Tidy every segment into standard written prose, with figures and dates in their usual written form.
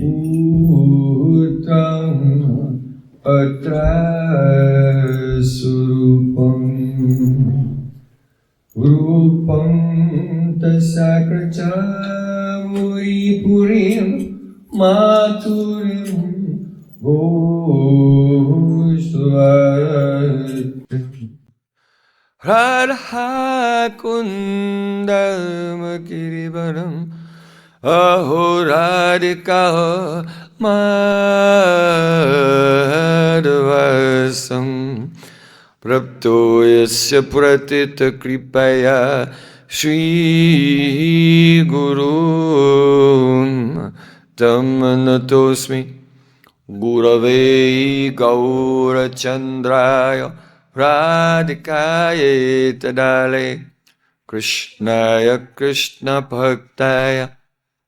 bhutam atra surupam rupam tasakracha muri purim maturim goswat Radha kundam girivaram aho radhika madhvasam prapto yasya pratita kripaya shri gurun tammanatosmi Gurave Gaurachandraya Radhikaye Tadale Krishnaya Krishna Bhaktaya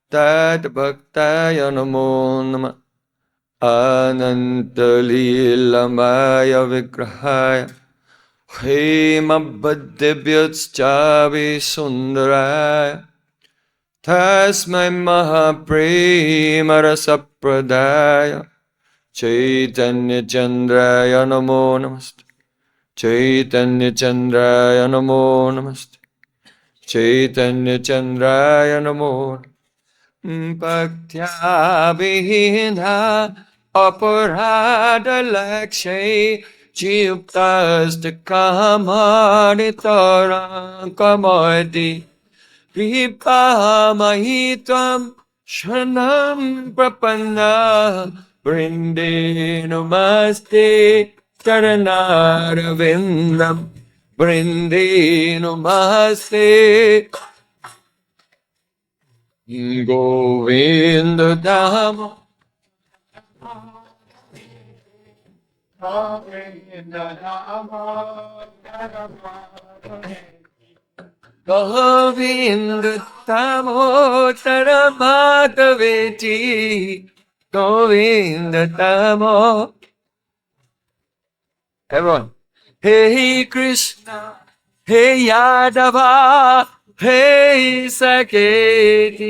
Tad Bhaktaya Namo Nama Ananta Leelamaya Vigrahaya Hema Bhaddebhyatschave Sundaraya Tasmai Mahaprema Rasapradaya Chaitanya Chandraya Namo Namaste Chaitanya Chandraya Namo Namaste Chaitanya Chandraya Namo Bhaktya Vihina Aparada Lakshay Jyuptasta Kamaditara Kamadi Vipamahitam Shanam Prapanna Brinde Namaste Charanarvindam Brinde Namaste Govinda Dhamma Govinda Tamo Taramataveti Govinda Tamo Everyone Hey Krishna Hey Yadava Hey Saketi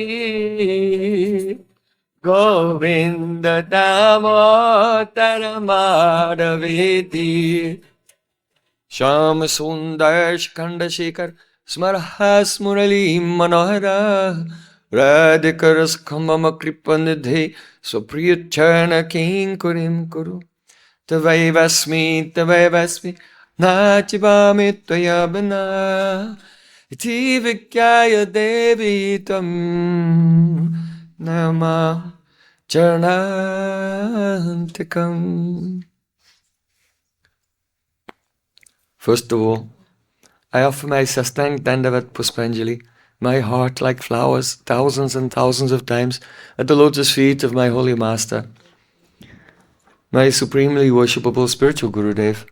Govinda Tamo Taramataveti Shama Sundar Shikanda Shekhar Smarahas Murali Manohara Radhikaras Kambama Kripanidhe Supriyachana King Kurim Kuru Tavaivasmi Nachivami Tvayabana Iti Vikyaya Devi Tam Nama Charanantikam. First of all, I offer my Sastang Dandavat Puspanjali, my heart like flowers, thousands and thousands of times at the lotus feet of my holy master, my supremely worshipable spiritual Gurudev,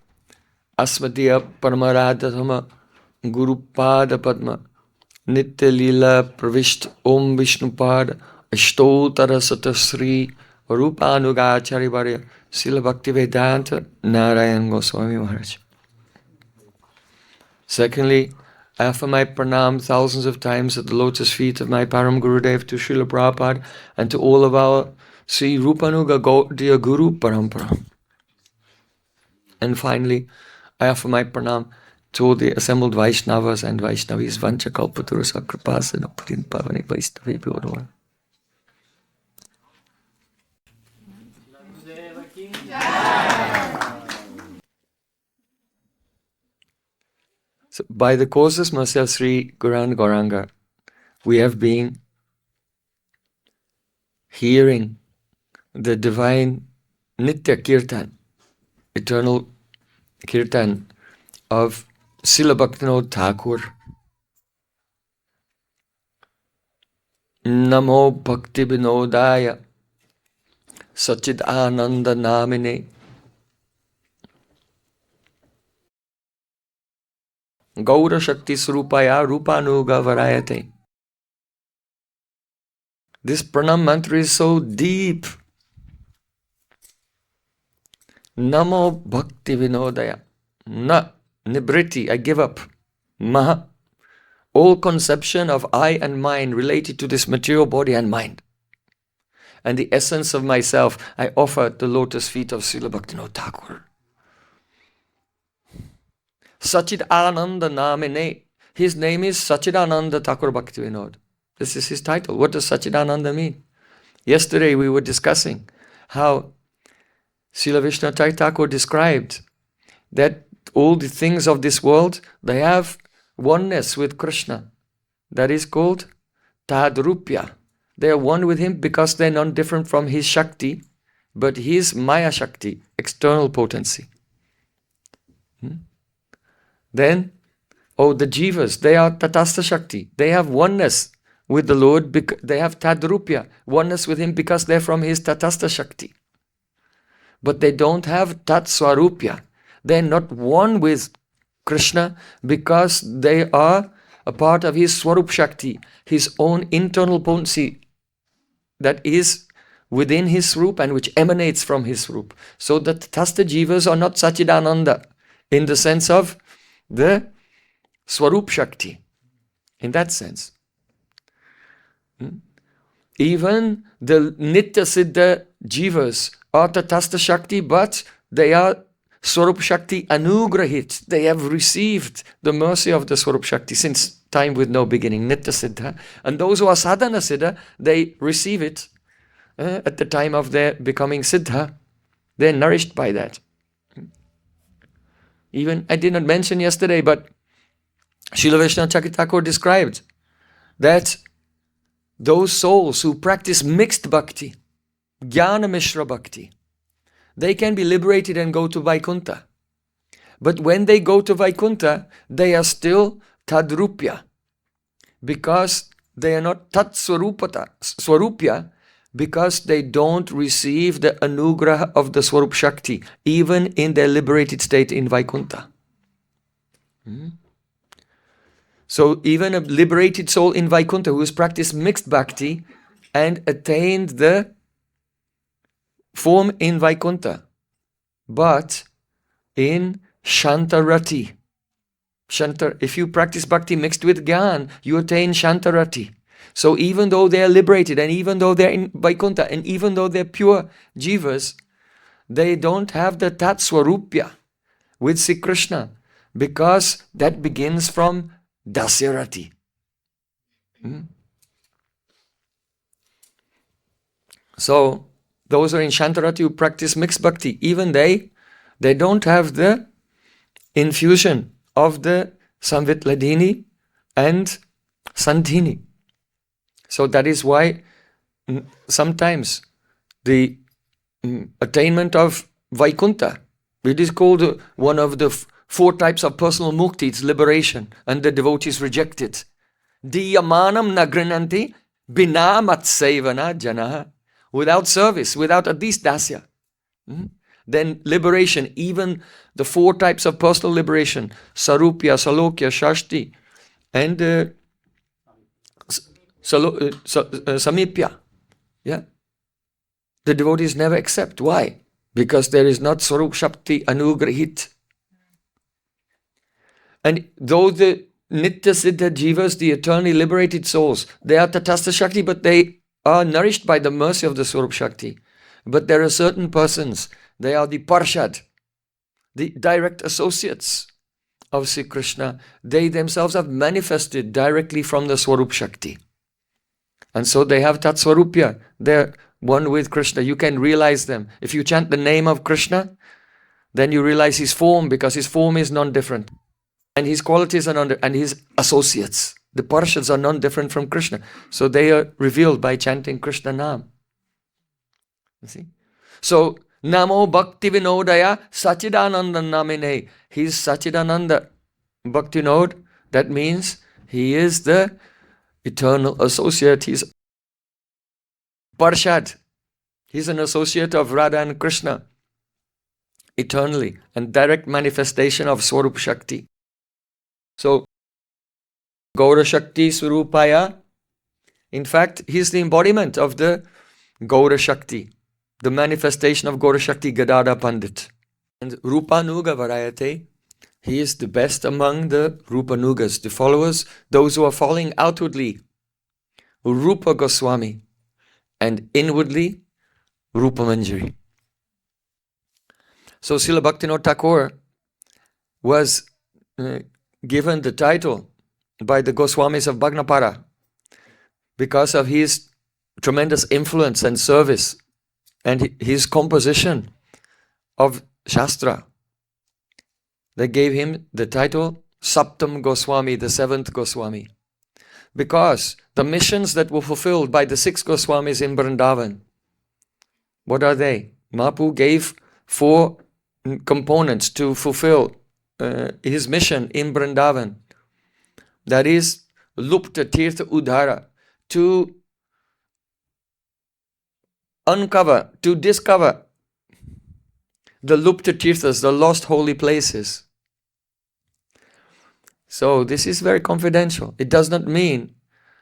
Asmadiya Paramaradhatama Guru Pada Padma, Nitya Lila Pravisht Om Vishnupada, Ashtotara Satasri, Rupanugacharya Varya, Srila Bhaktivedanta, Narayan Goswami Maharaj. Secondly, I offer my pranam thousands of times at the lotus feet of my Param Gurudev to Srila Prabhupada and to all of our Sri Rupanuga Gaudiya Guru Parampara. And finally, I offer my pranam to all the assembled Vaishnavas and Vaishnavis, Vancha Kalpaturasa Kripasana Putin Pavani Vaishnavi Bhodava. So by the causes mercy of Sri Gauranga Gauranga, we have been hearing the divine Nitya Kirtan, eternal Kirtan of Srila Bhaktivinoda Thakura. Namo Bhaktivinodaya Sachid Ananda Namine Gaura Shakti Surupaya Rupanuga Varayate. This pranam mantra is so deep. Namo Bhaktivinodaya. Na Nibriti, I give up. Maha, all conception of I and mine related to this material body and mind. and the essence of myself, I offer at the lotus feet of Srila Bhaktivinoda Thakur. Sachidananda Namine. His name is Sachidananda Thakur Bhaktivinoda. This is his title. What does Sachidananda mean? Yesterday we were discussing how Srila Vishnu Thakur described that all the things of this world, they have oneness with Krishna. That is called Tadrupya. They are one with him because they are not different from his Shakti, but his Maya Shakti, external potency. Then, the Jivas, they are Tatastha Shakti. They have oneness with the Lord, they have Tadrupya, oneness with him because they're from his Tatastha Shakti. But they don't have Tat Swarupya. They're not one with Krishna because they are a part of his Swarup Shakti, his own internal potency that is within his Swarup and which emanates from his Swarup. So the Tatastha Jivas are not Sachidananda in the sense of the Swarup Shakti, in that sense. Even the Nitya Siddha Jivas are Tatastha Shakti, but they are Swarup Shakti Anugrahit. They have received the mercy of the Swarup Shakti since time with no beginning, Nitya Siddha. And those who are Sadhana Siddha, they receive it at the time of their becoming Siddha. They're nourished by that. Even, I did not mention yesterday, but Srila Vishnu Thakur described that those souls who practice mixed bhakti, Jnana Mishra Bhakti, they can be liberated and go to Vaikuntha. But when they go to Vaikuntha, they are still Tadrupya, because they are not Tat Swarupya, because they don't receive the Anugraha of the Swarup Shakti, even in their liberated state in Vaikuntha. So even a liberated soul in Vaikuntha who has practiced mixed bhakti and attained the form in Vaikuntha, but in Shantarati. If you practice bhakti mixed with Gyan, you attain Shantarati. So even though they are liberated, and even though they're in Vaikuntha, and even though they're pure jivas, they don't have the Tat Swarupya with Sri Krishna, because that begins from Dasyarati. So those who are in Shantarati who practice mixed bhakti, even they don't have the infusion of the Samvit Ladini and Sandhini. So that is why sometimes the attainment of Vaikuntha, it is called one of the 4 types of personal mukti, it's liberation, and the devotees reject it. Diyamanam nagrinanti bina matsevana janaha. Without service, without at least dasya. Then liberation, even the 4 types of personal liberation, Sarupya, Salokya, Shashti, and Samipya. Yeah? The devotees never accept. Why? Because there is not Swarup Shakti Anugrahit. And though the Nitya Siddha Jivas, the eternally liberated souls, they are Tatastha Shakti, but they are nourished by the mercy of the Swarup Shakti. But there are certain persons, they are the Parshad, the direct associates of Sri Krishna. They themselves have manifested directly from the Swarup Shakti. And so they have Tat Swarupya. They're one with Krishna. You can realize them. If you chant the name of Krishna, then you realize his form, because his form is non-different. And his qualities are non-different. And his associates, the Parshads, are non-different from Krishna. So they are revealed by chanting Krishna Nam. You see? So, Namo Bhaktivinodaya Sachidananda Namine. He is Sachidananda Bhaktivinoda. That means he is the eternal associate. He is Parshad. He is an associate of Radha and Krishna eternally, and direct manifestation of Swarup Shakti. So, Gaura Shakti Swarupaya, in fact, he is the embodiment of the Gaura Shakti, the manifestation of Gaura Shakti Gadada Pandit. And Rupanuga Varayate, he is the best among the Rupanugas, the followers, those who are following outwardly. Rupa Goswami and inwardly Rupa Manjari. So Srila Bhaktivinoda Thakur was given the title by the Goswamis of Bhagnapara because of his tremendous influence and service and his composition of Shastra. They gave him the title Saptam Goswami, the seventh Goswami, because the missions that were fulfilled by the 6 Goswamis in Vrindavan, what are they? Mahaprabhu gave 4 components to fulfill his mission in Vrindavan. That is Lupta Tirtha Udhara, to uncover, to discover the Lupta Tirthas, the lost holy places. So this is very confidential. It does not mean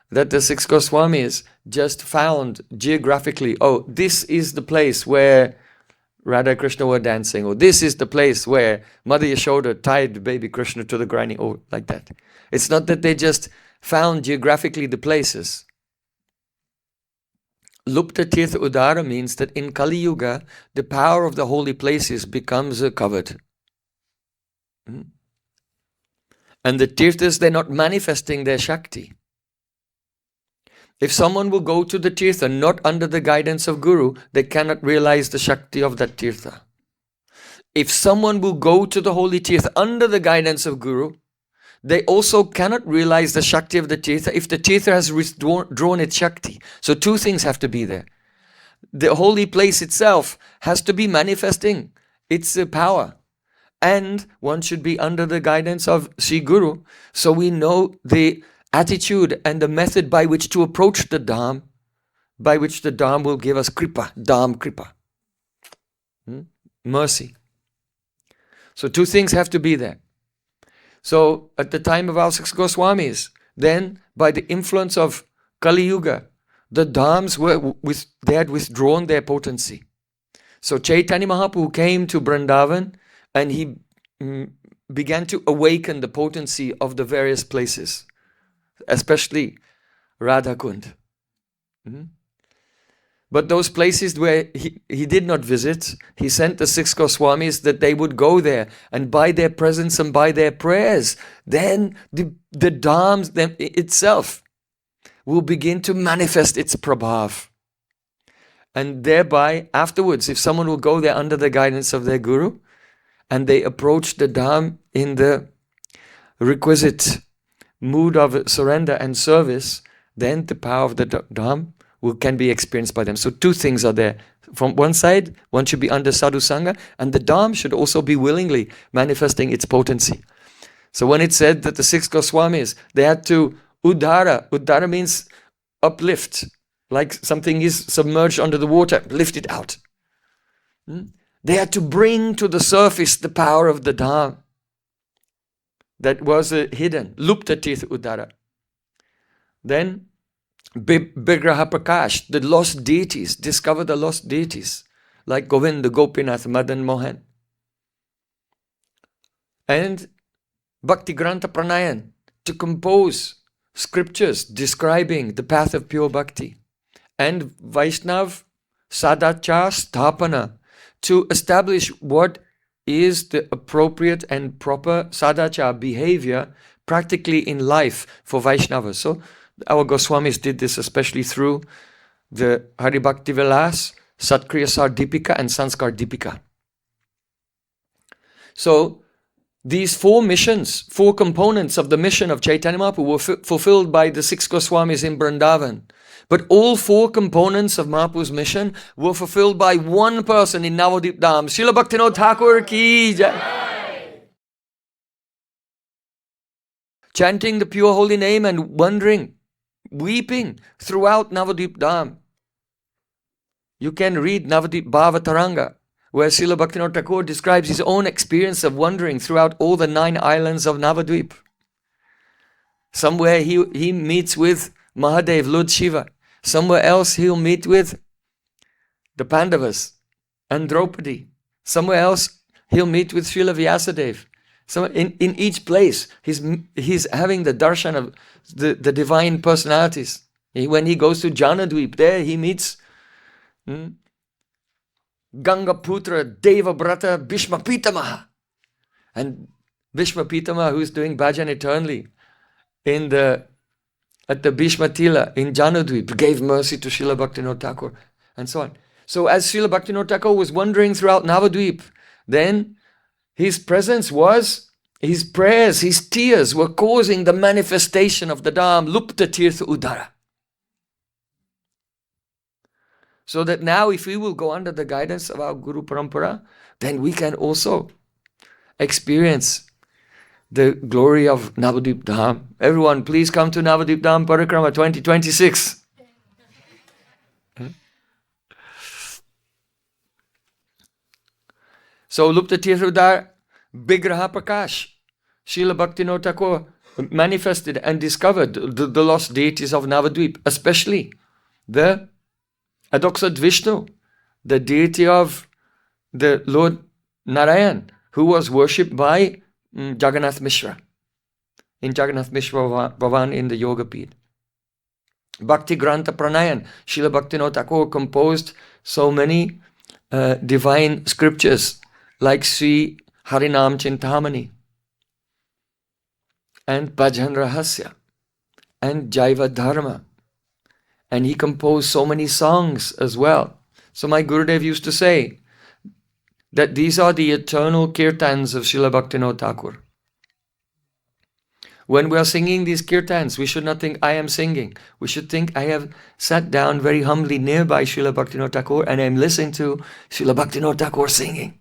that the 6 Goswamis just found geographically, oh, this is the place where Radha and Krishna were dancing, or this is the place where Mother Yashoda tied baby Krishna to the grinding, or like that. It's not that they just found geographically the places. Lupta Tirtha Udara means that in Kali Yuga, the power of the holy places becomes covered. And the Tirthas, they're not manifesting their Shakti. If someone will go to the Tirtha not under the guidance of Guru, they cannot realize the Shakti of that Tirtha. If someone will go to the holy Tirtha under the guidance of Guru, they also cannot realize the Shakti of the Tirtha if the Tirtha has withdrawn its Shakti. So 2 things have to be there. The holy place itself has to be manifesting its power. And one should be under the guidance of Sri Guru, so we know the attitude and the method by which to approach the Dham, by which the Dham will give us Kripa, Dham Kripa. Mercy. So 2 things have to be there. So at the time of our 6 Goswamis, then by the influence of Kali Yuga, the Dhams they had withdrawn their potency. So Chaitanya Mahaprabhu came to Vrindavan and he began to awaken the potency of the various places, especially Radha Kund. But those places where he did not visit, he sent the 6 Goswamis that they would go there, and by their presence and by their prayers, then the Dham itself will begin to manifest its prabhav. And thereby, afterwards, if someone will go there under the guidance of their Guru, and they approach the Dham in the requisite mood of surrender and service, then the power of the Dham can be experienced by them. So 2 things are there. From one side, one should be under sadhu sangha, and the Dham should also be willingly manifesting its potency. So when it said that the 6 Goswamis, they had to Uddhara means uplift, like something is submerged under the water, lift it out. They had to bring to the surface the power of the Dham that was hidden, Lupta Tirtha Udara. Then Vigraha Prakash, the lost deities, discover the lost deities, like Govinda, Gopinath, Madan Mohan. And Bhakti Grantha Pranayan, to compose scriptures describing the path of pure bhakti. And Vaishnav Sadachar Sthapana, to establish what is the appropriate and proper sadachar behavior practically in life for Vaishnavas. So our Goswamis did this especially through the Hari Bhakti Vilas, Satkriya Sar Dipika and Sanskar Dipika. So these 4 missions, 4 components of the mission of Chaitanya Mahaprabhu were fulfilled by the 6 Goswamis in Vrindavan. But all 4 components of Mahaprabhu's mission were fulfilled by one person in Navadip Dham. Srila Bhaktivinoda Thakur ki jai. Chanting the pure holy name and wondering, weeping throughout Navadip Dham. You can read Navadip Bhavataranga, where Srila Bhaktivinoda Thakur describes his own experience of wandering throughout all the 9 islands of Navadvip. Somewhere he meets with Mahadev, Lord Shiva. Somewhere else he'll meet with the Pandavas and Draupadi. Somewhere else he'll meet with Srila Vyasadeva. So in each place he's having the darshan of the divine personalities. When he goes to Janadweep, there he meets Gangaputra Deva Brata Bhishma Pitamaha. And Bhishma Pitamaha, who's doing bhajan eternally at the Bhishma Tila in Janudvip, gave mercy to Srila Bhaktivinoda Thakur, and so on. So as Srila Bhaktivinoda Thakur was wandering throughout Navadvip, then his presence was, his prayers, his tears were causing the manifestation of the Dham, Lupta Tirtha Udara. So that now if we will go under the guidance of our Guru Parampara, then we can also experience the glory of Navadvip Dham. Everyone, please come to Navadvip Dham Parikrama 2026. So Lupta Tirtha Udara, Bigraha Prakash, Srila Bhaktivinoda Thakur manifested and discovered the lost deities of Navadvip, especially the Adoksha Vishnu, the deity of the Lord Narayan, who was worshipped by Jagannath Mishra in Jagannath Mishra Bhavan in the Yoga Pith. Bhakti Grantha Pranayan, Srila Bhaktivinoda Thakur composed so many divine scriptures like Sri Harinam Chintamani and Bhajan Rahasya and Jaiva Dharma. And he composed so many songs as well. So my Gurudev used to say that these are the eternal kirtans of Srila Bhaktivinoda Thakur. When we are singing these kirtans, we should not think, I am singing. We should think, I have sat down very humbly nearby Srila Bhaktivinoda Thakur and I am listening to Srila Bhaktivinoda Thakur singing.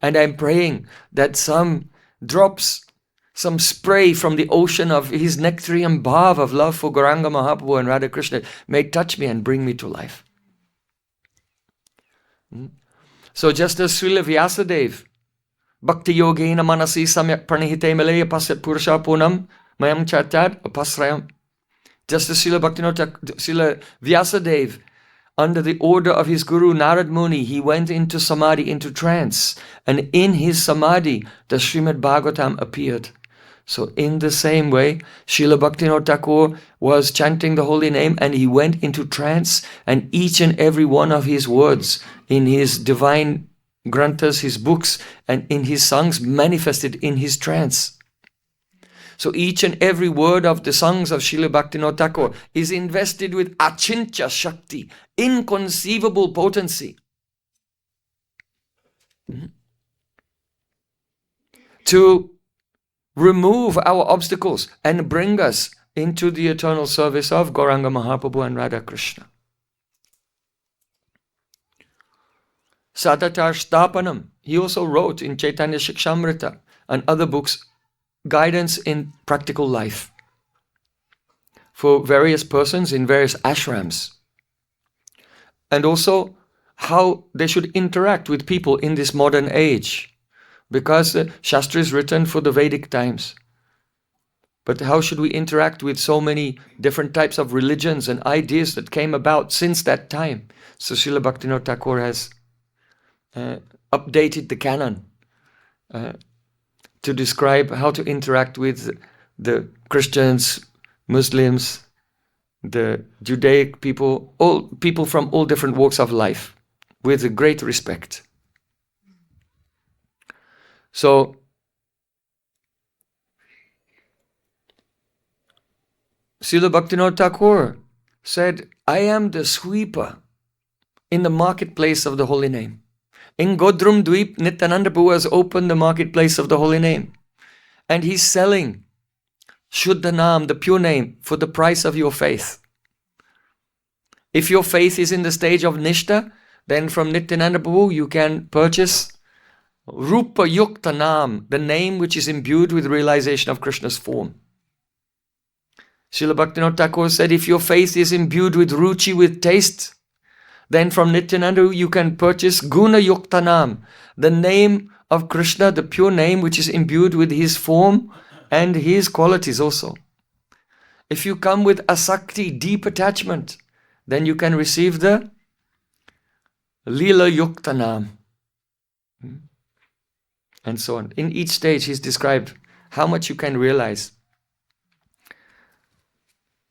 And I am praying that some drops, some spray from the ocean of his nectarian bhav of love for Gauranga Mahaprabhu and Radha Krishna may touch me and bring me to life. So just as Srila Vyasadeva, Bhakti Yogena Manasi Samyak Pranihite Malaya Pasyat Purusha Punam Mayam Chatat Apasrayam. Just as Srila Vyasadeva, under the order of his Guru Narad Muni, he went into samadhi, into trance, and in his samadhi the Srimad Bhagavatam appeared. So in the same way, Srila Bhaktivinoda Thakur was chanting the holy name and he went into trance, and each and every one of his words in his divine granthas, his books, and in his songs manifested in his trance. So each and every word of the songs of Srila Bhaktivinoda Thakur is invested with achintya shakti, inconceivable potency. To remove our obstacles and bring us into the eternal service of Gauranga Mahaprabhu and Radha Krishna. Sadatar Shtapanam, he also wrote in Chaitanya Shikshamrita and other books guidance in practical life for various persons in various ashrams, and also how they should interact with people in this modern age, because the Shastra is written for the Vedic times. But how should we interact with so many different types of religions and ideas that came about since that time? So Srila Bhaktivinoda Thakur has updated the canon to describe how to interact with the Christians, Muslims, the Judaic people, all people from all different walks of life, with great respect. So, Srila Bhaktivinoda Thakur said, I am the sweeper in the marketplace of the holy name. In Godrum Dweep, Nityananda Prabhu has opened the marketplace of the holy name. And he's selling Shuddha Nam, the pure name, for the price of your faith. If your faith is in the stage of Nishta, then from Nityananda Prabhu you can purchase Rupa Yukta Nam, the name which is imbued with realization of Krishna's form. Srila Bhaktivinoda Thakur said, if your faith is imbued with ruchi, with taste, then from Nityananda you can purchase Guna Yukta Nam, the name of Krishna, the pure name which is imbued with his form and his qualities also. If you come with asakti, deep attachment, then you can receive the Lila Yukta Nam. And so on. In each stage he's described how much you can realize.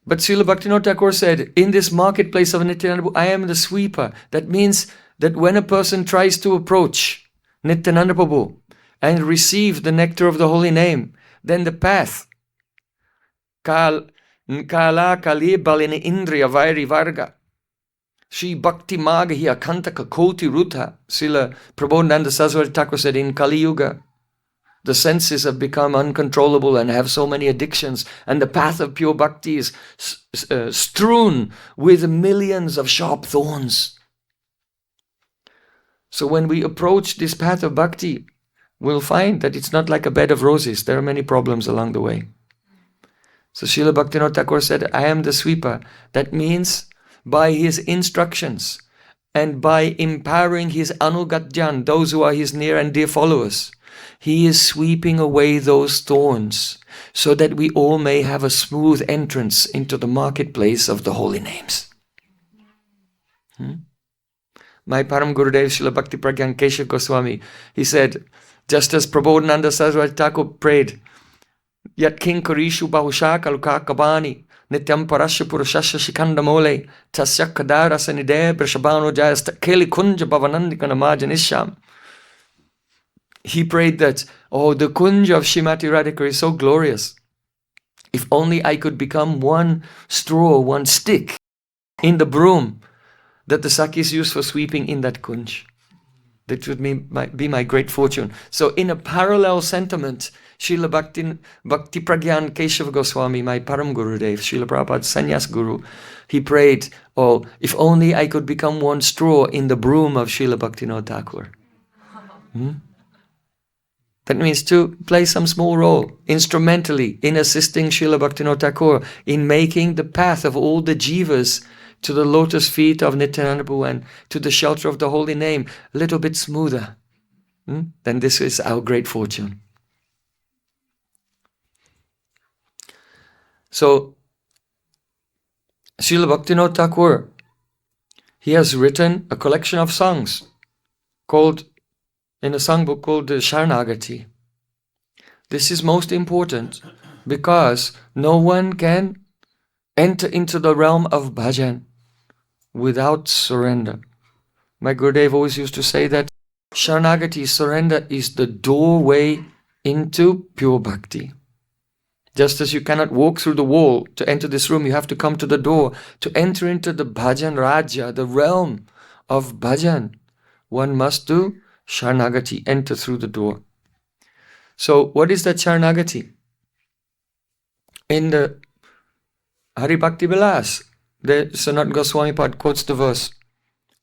But Srila Bhaktivinoda Thakur said, in this marketplace of Nityananda, I am the sweeper. That means that when a person tries to approach Nityananda Prabhu and receive the nectar of the holy name, then the path, Kala Kali Balini Indriya Vairi Varga, Shri Bhakti Magahya Kantaka Koti Ruta, Srila Prabodhananda Saraswati Thakur said, in Kali Yuga, the senses have become uncontrollable and have so many addictions, and the path of pure bhakti is strewn with millions of sharp thorns. So when we approach this path of bhakti, we'll find that it's not like a bed of roses. There are many problems along the way. So Srila Bhaktivinoda Thakur said, I am the sweeper. That means by his instructions and by empowering his anugatjan, those who are his near and dear followers, he is sweeping away those thorns so that we all may have a smooth entrance into the marketplace of the holy names. My Param Gurudev Srila Bhakti Pragyan Keshav Goswami, he said, just as Prabodhananda Saraswati Thakur prayed, Yat king karishu bahusha kaluka kabani nityam parasya purushasya shikanda mole tasya kadara sanide brashabano jayasta keli kunja bhavanandikana majanisham. He prayed that, oh, the kunja of Srimati Radhika is so glorious. If only I could become one straw, one stick in the broom that the Sakis use for sweeping in that kunj. That would be my great fortune. So in a parallel sentiment, Srila Bhakti Pragyan Keshav Goswami, my Param Gurudev, Srila Prabhupada's Sannyas Guru, he prayed, oh, if only I could become one straw in the broom of Srila Bhaktivinoda Thakur. That means to play some small role, instrumentally, in assisting Srila Bhaktivinoda Thakur in making the path of all the jivas to the lotus feet of Nityananda Prabhu and to the shelter of the holy name a little bit smoother. Then this is our great fortune. So, Srila Bhaktivinoda Thakur, he has written a collection of songs in a songbook called the Sharanagati. This is most important because no one can enter into the realm of bhajan without surrender. My Gurudev always used to say that Sharanagati, surrender, is the doorway into pure bhakti. Just as you cannot walk through the wall to enter this room, you have to come to the door. To enter into the bhajan rajya, the realm of bhajan, one must do Sharanagati, enter through the door. So what is that Sharanagati? In the Hari Bhakti Vilas, the Sanat Goswami Pad quotes the verse,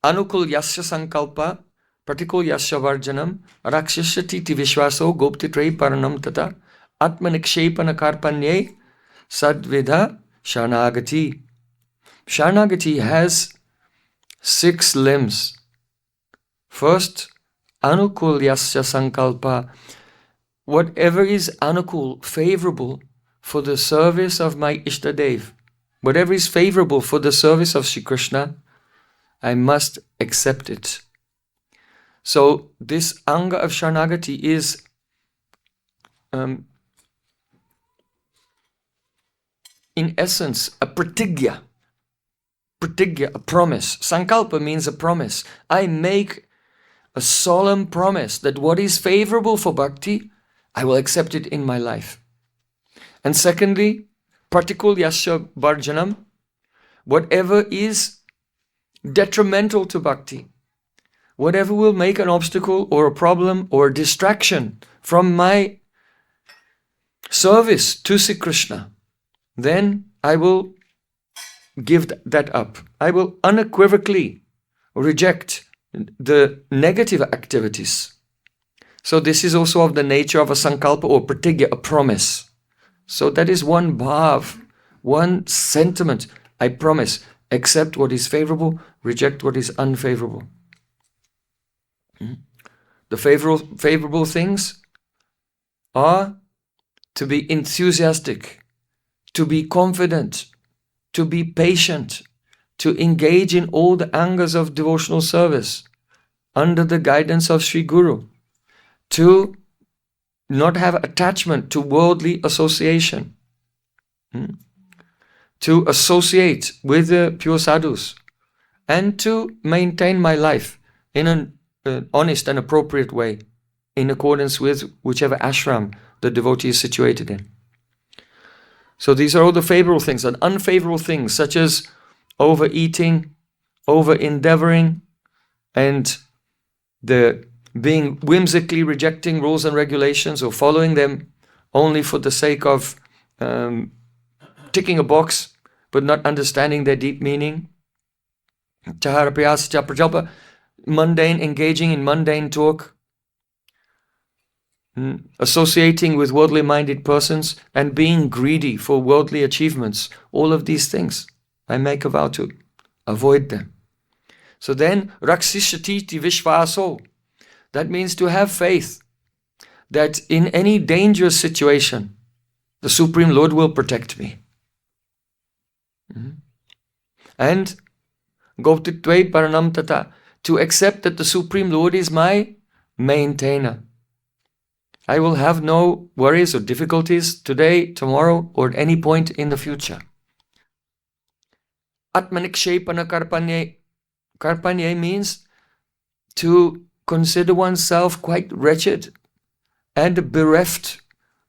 Anukul yasya sankalpa, pratikul yasya varjanam, rakshashati ti vishwaso goptitrei paranam tata, atmanikshepana karpanye, sadvidha Sharanagati. Sharanagati has 6 limbs. First, Anukul yasya sankalpa, whatever is anukul, favorable for the service of my Ishtadev, whatever is favorable for the service of Shri Krishna, I must accept it. So this anga of Sharanagati is in essence a pratigya, a promise. Sankalpa means a promise. I make a solemn promise that what is favorable for bhakti, I will accept it in my life. And secondly, pratikul yasya varjanam, whatever is detrimental to bhakti, whatever will make an obstacle or a problem or a distraction from my service to Sri Krishna, then I will give that up. I will unequivocally reject the negative activities. So this is also of the nature of a sankalpa or pratigya, a promise. So that is one bhav, one sentiment. I promise, accept what is favorable, reject what is unfavorable. The favorable things are to be enthusiastic, to be confident, to be patient, to engage in all the angas of devotional service under the guidance of Sri Guru, to not have attachment to worldly association, to associate with the pure sadhus, and to maintain my life in an honest and appropriate way, in accordance with whichever ashram the devotee is situated in. So these are all the favorable things. And unfavorable things, such as overeating, over-endeavoring, and the being whimsically rejecting rules and regulations, or following them only for the sake of ticking a box, but not understanding their deep meaning. Chahara priyasa cha prajalpa, mundane, engaging in mundane talk, associating with worldly minded persons, and being greedy for worldly achievements. All of these things, I make a vow to avoid them. So then, raksishatiti vishvaso, that means to have faith that in any dangerous situation, the Supreme Lord will protect me. And goptitve paranam tata, to accept that the Supreme Lord is my maintainer. I will have no worries or difficulties today, tomorrow, or at any point in the future. Atmanikshepana karpanye. Karpanye means to consider oneself quite wretched and bereft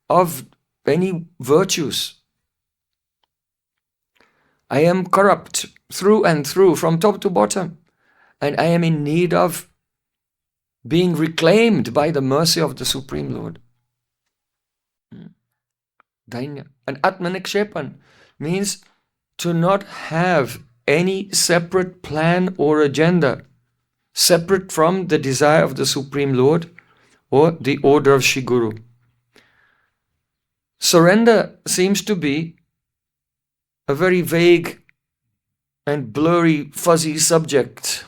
of any virtues. I am corrupt through and through, from top to bottom, and I am in need of being reclaimed by the mercy of the Supreme Lord. Dainya. And Atmanikshepan means to not have any separate plan or agenda separate from the desire of the Supreme Lord or the order of Shri Guru. Surrender seems to be a very vague and blurry, fuzzy subject.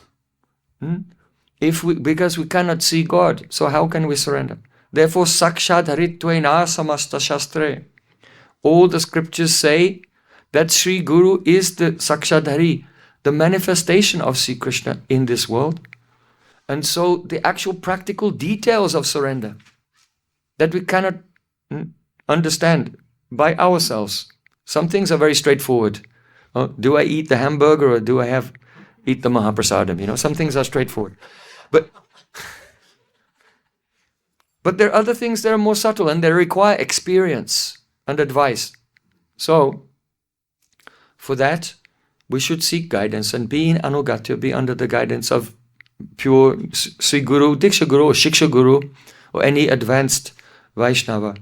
Because we cannot see God, so how can we surrender? Therefore, Sakshad Harittvena Samasta Shastre. All the scriptures say that Sri Guru is the Sakshad Hari, the manifestation of Sri Krishna in this world. And so the actual practical details of surrender that we cannot understand by ourselves. Some things are very straightforward. Do I eat the hamburger or do I eat the Mahaprasadam? Some things are straightforward. But there are other things that are more subtle and they require experience and advice. So, for that, we should seek guidance and be in Anugatya, be under the guidance of pure Sri Guru, Diksha Guru, or Shiksha Guru, or any advanced Vaishnava.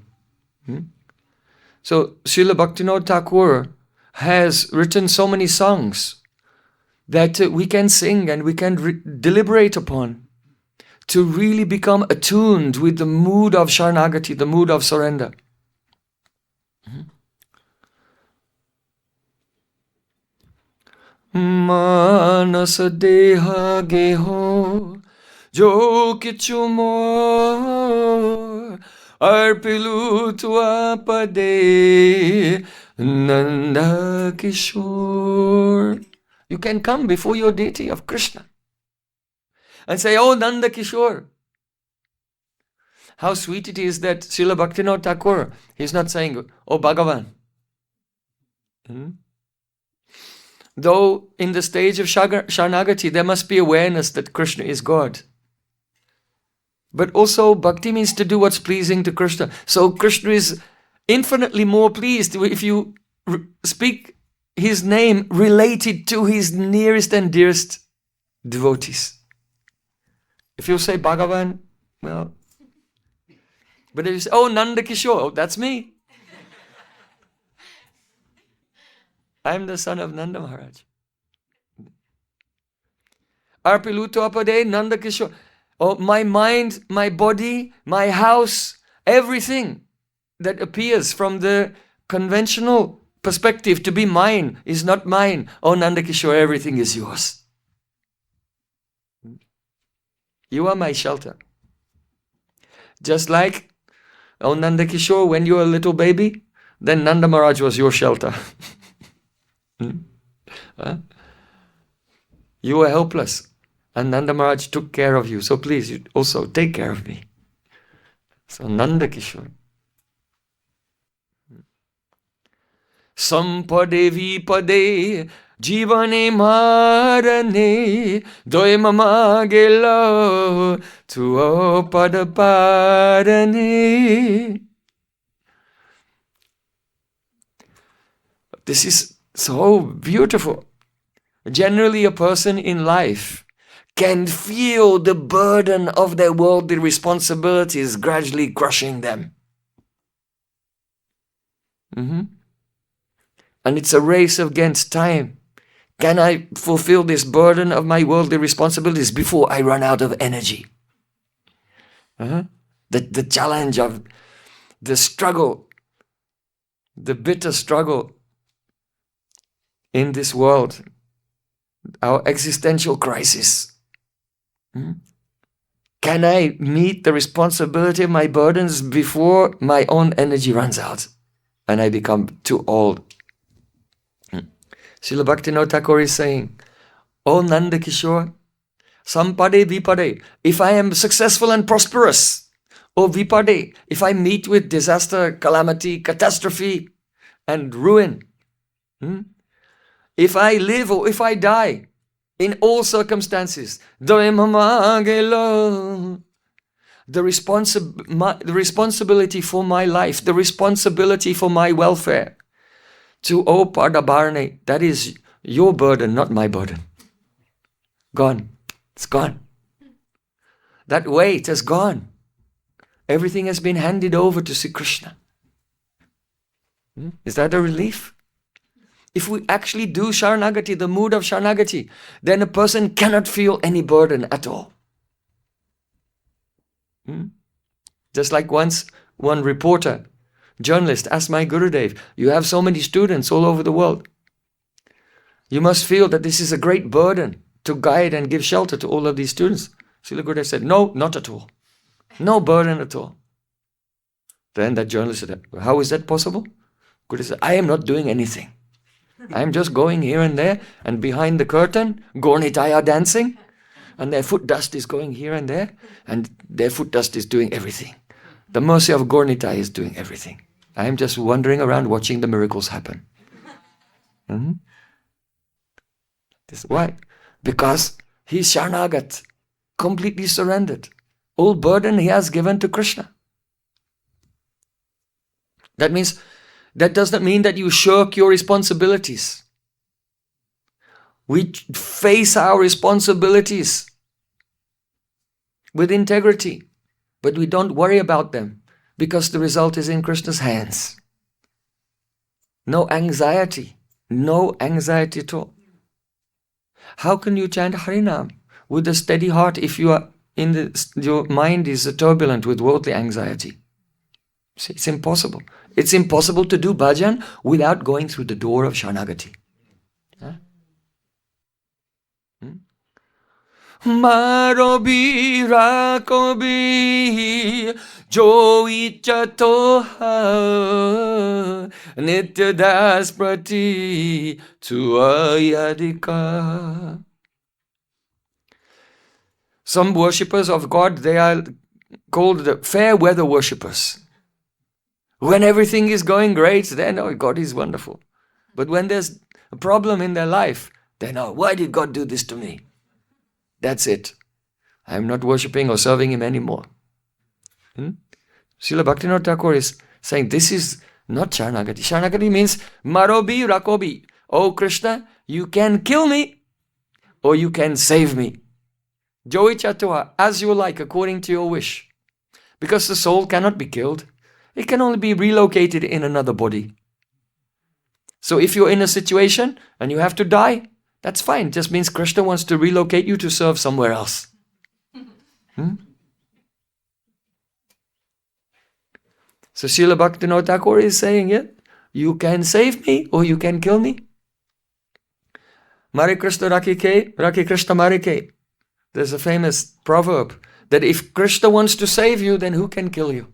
So, Srila Bhaktivinoda Thakura has written so many songs that we can sing and we can deliberate upon to really become attuned with the mood of Sharanagati, the mood of surrender. Manasa deha geho jo kichu more arpilu tua pade Nanda Kishore. You can come before your deity of Krishna and say, "Oh, Nanda Kishore." How sweet it is that Srila Bhaktivinoda Thakur, he's not saying, "Oh, Bhagavan." Though in the stage of Sharanagati, there must be awareness that Krishna is God. But also, bhakti means to do what's pleasing to Krishna. So Krishna is infinitely more pleased if you speak his name related to his nearest and dearest devotees. If you say Bhagavan, well, but if you say, "Oh, Nanda Kishore," oh, that's me. I'm the son of Nanda Maharaj. Arpiluto apade Nanda Kishore. Oh, my mind, my body, my house, everything that appears from the conventional perspective to be mine is not mine. Oh, Nanda Kishore, everything is yours. You are my shelter. Just like, oh, Nanda Kishore, when you were a little baby, then Nanda Maharaj was your shelter. You were helpless, and Nanda Maharaj took care of you. So please, you also take care of me. So Nanda Kishore. Sampade vipade jivane marane doy mama gelo tuo padaparane. This is so beautiful. Generally, a person in life can feel the burden of their worldly responsibilities gradually crushing them. And it's a race against time. Can I fulfill this burden of my worldly responsibilities before I run out of energy? The challenge of the struggle, the bitter struggle in this world, our existential crisis. Can I meet the responsibility of my burdens before my own energy runs out and I become too old? Srila Bhaktivinoda Thakura is saying, O Nanda Kishore, Sampade Vipade, if I am successful and prosperous, O Vipade, if I meet with disaster, calamity, catastrophe, and ruin, if I live or if I die, in all circumstances, the responsibility for my life, the responsibility for my welfare, to O Padabarne, that is your burden, not my burden. Gone. It's gone. That weight has gone. Everything has been handed over to Sri Krishna. Is that a relief? If we actually do Sharanagati, the mood of Sharanagati, then a person cannot feel any burden at all. Just like once one reporter, journalist asked my Gurudev, you have so many students all over the world. You must feel that this is a great burden to guide and give shelter to all of these students. Srila Gurudev said, no, not at all. No burden at all. Then that journalist said, how is that possible? Gurudev said, I am not doing anything. I am just going here and there, and behind the curtain, Gornitai are dancing, and their foot dust is going here and there, and their foot dust is doing everything. The mercy of Gornitai is doing everything. I am just wandering around watching the miracles happen. This why? Because he is Sharanagat, completely surrendered. All burden he has given to Krishna. That means, that does not mean that you shirk your responsibilities. We face our responsibilities with integrity, but we don't worry about them because the result is in Krishna's hands. No anxiety. No anxiety at all. How can you chant Harinam with a steady heart if you are your mind is turbulent with worldly anxiety? See, it's impossible. It's impossible to do bhajan without going through the door of Sharanagati. Marobi rakobi jo icha toha nitya das prati tuayadika. Some worshippers of God, they are called the fair weather worshippers. When everything is going great, they know God is wonderful. But when there's a problem in their life, they know, why did God do this to me? That's it. I'm not worshipping or serving Him anymore. Srila Bhaktivinoda Thakur is saying, this is not Sharanagati. Sharanagati means, Marobi Rakobi. Oh Krishna, you can kill me or you can save me. Joi Chatua, as you like, according to your wish. Because the soul cannot be killed. It can only be relocated in another body. So if you're in a situation and you have to die, that's fine. It just means Krishna wants to relocate you to serve somewhere else. So Srila Bhaktivinoda Thakur is saying, yeah, you can save me or you can kill me. Mare Krishna Rakike, Raki Krishna Marike. There's a famous proverb that if Krishna wants to save you, then who can kill you?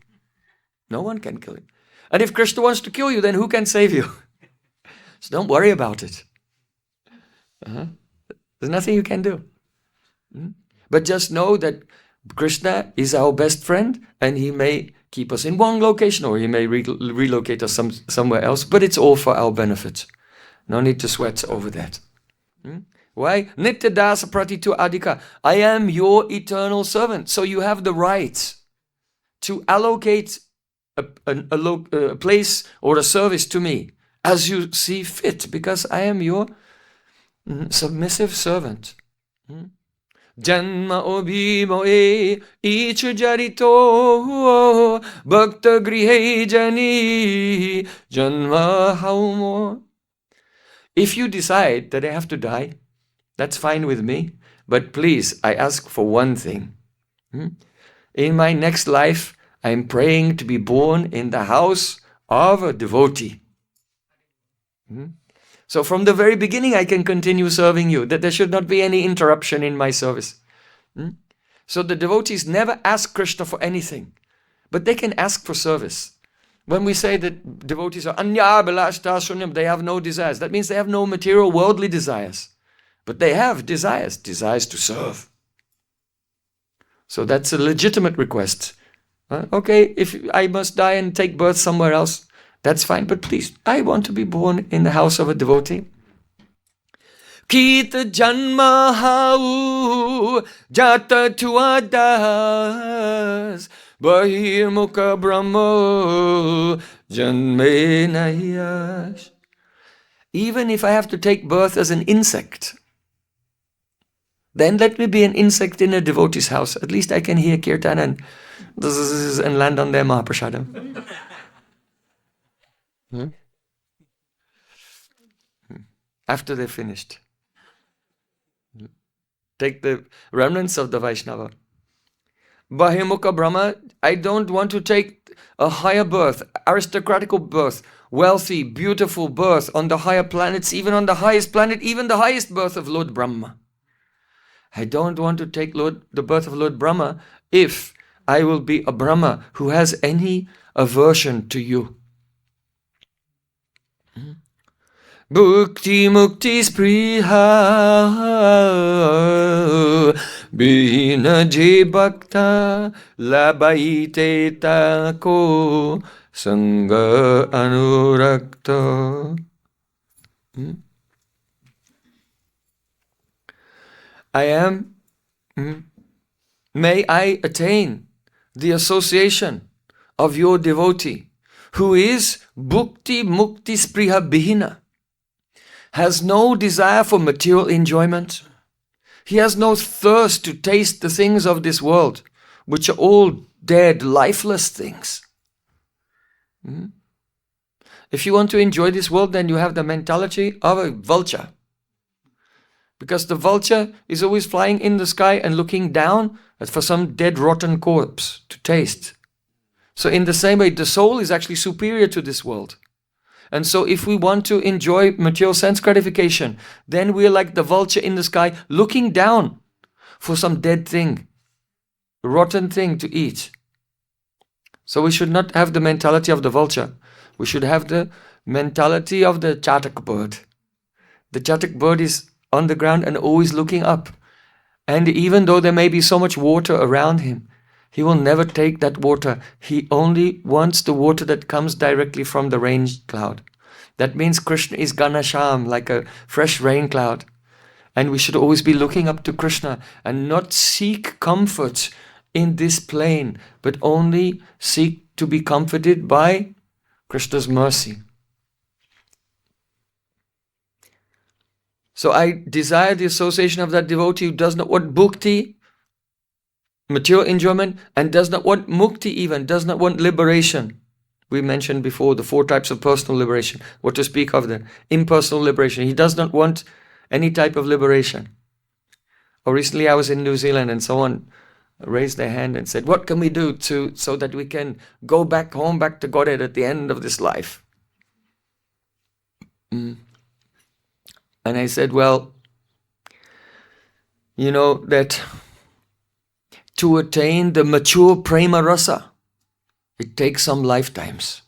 No one can kill you. And if Krishna wants to kill you, then who can save you? So don't worry about it. There's nothing you can do. But just know that Krishna is our best friend, and he may keep us in one location, or he may relocate us somewhere else, but it's all for our benefit. No need to sweat over that. Why? Nitya dasa pratitu adhika. I am your eternal servant. So you have the right to allocate a place or a service to me as you see fit, because I am your submissive servant. Janma obhimo ichu jarito bhakta grihe jani janma haumo. If you decide that I have to die, that's fine with me. But please, I ask for one thing. In my next life, I'm praying to be born in the house of a devotee. So from the very beginning, I can continue serving you, that there should not be any interruption in my service. So the devotees never ask Krishna for anything, but they can ask for service. When we say that devotees are anya abhilashta shunyam, they have no desires, that means they have no material worldly desires. But they have desires to serve. So that's a legitimate request. Okay, if I must die and take birth somewhere else, that's fine, but please, I want to be born in the house of a devotee. Kita janma hau jata tuadas bahir mukha brahmo janme nahiyash. Even if I have to take birth as an insect, then let me be an insect in a devotee's house. At least I can hear kirtan and land on their mahaprasadam. After they're finished. Take the remnants of the Vaishnava. Bahimukha Brahma, I don't want to take a higher birth, aristocratical birth, wealthy, beautiful birth on the higher planets, even on the highest planet, even the highest birth of Lord Brahma. I don't want to take the birth of Lord Brahma if I will be a Brahma who has any aversion to you. Bhukti mukti spriha bina je bhakta labaite tako sangha anurakta. May I attain the association of your devotee who is bhukti mukti spriha bihina, has no desire for material enjoyment. He has no thirst to taste the things of this world, which are all dead, lifeless things. If you want to enjoy this world, then you have the mentality of a vulture. Because the vulture is always flying in the sky and looking down for some dead, rotten corpse to taste. So in the same way, the soul is actually superior to this world. And so if we want to enjoy material sense gratification, then we're like the vulture in the sky looking down for some dead thing, rotten thing to eat. So we should not have the mentality of the vulture. We should have the mentality of the chatak bird. The chatak bird is on the ground and always looking up. And even though there may be so much water around him, he will never take that water. He only wants the water that comes directly from the rain cloud. That means Krishna is Ganasham, like a fresh rain cloud. And we should always be looking up to Krishna and not seek comfort in this plane, but only seek to be comforted by Krishna's mercy. So I desire the association of that devotee who does not want bhukti, material enjoyment, and does not want mukti even, does not want liberation. We mentioned before the 4 types of personal liberation. What to speak of the impersonal liberation. He does not want any type of liberation. Or recently I was in New Zealand and someone raised their hand and said, what can we do so that we can go back home, back to Godhead at the end of this life? And I said, well, you know that to attain the mature prema rasa, it takes some lifetimes.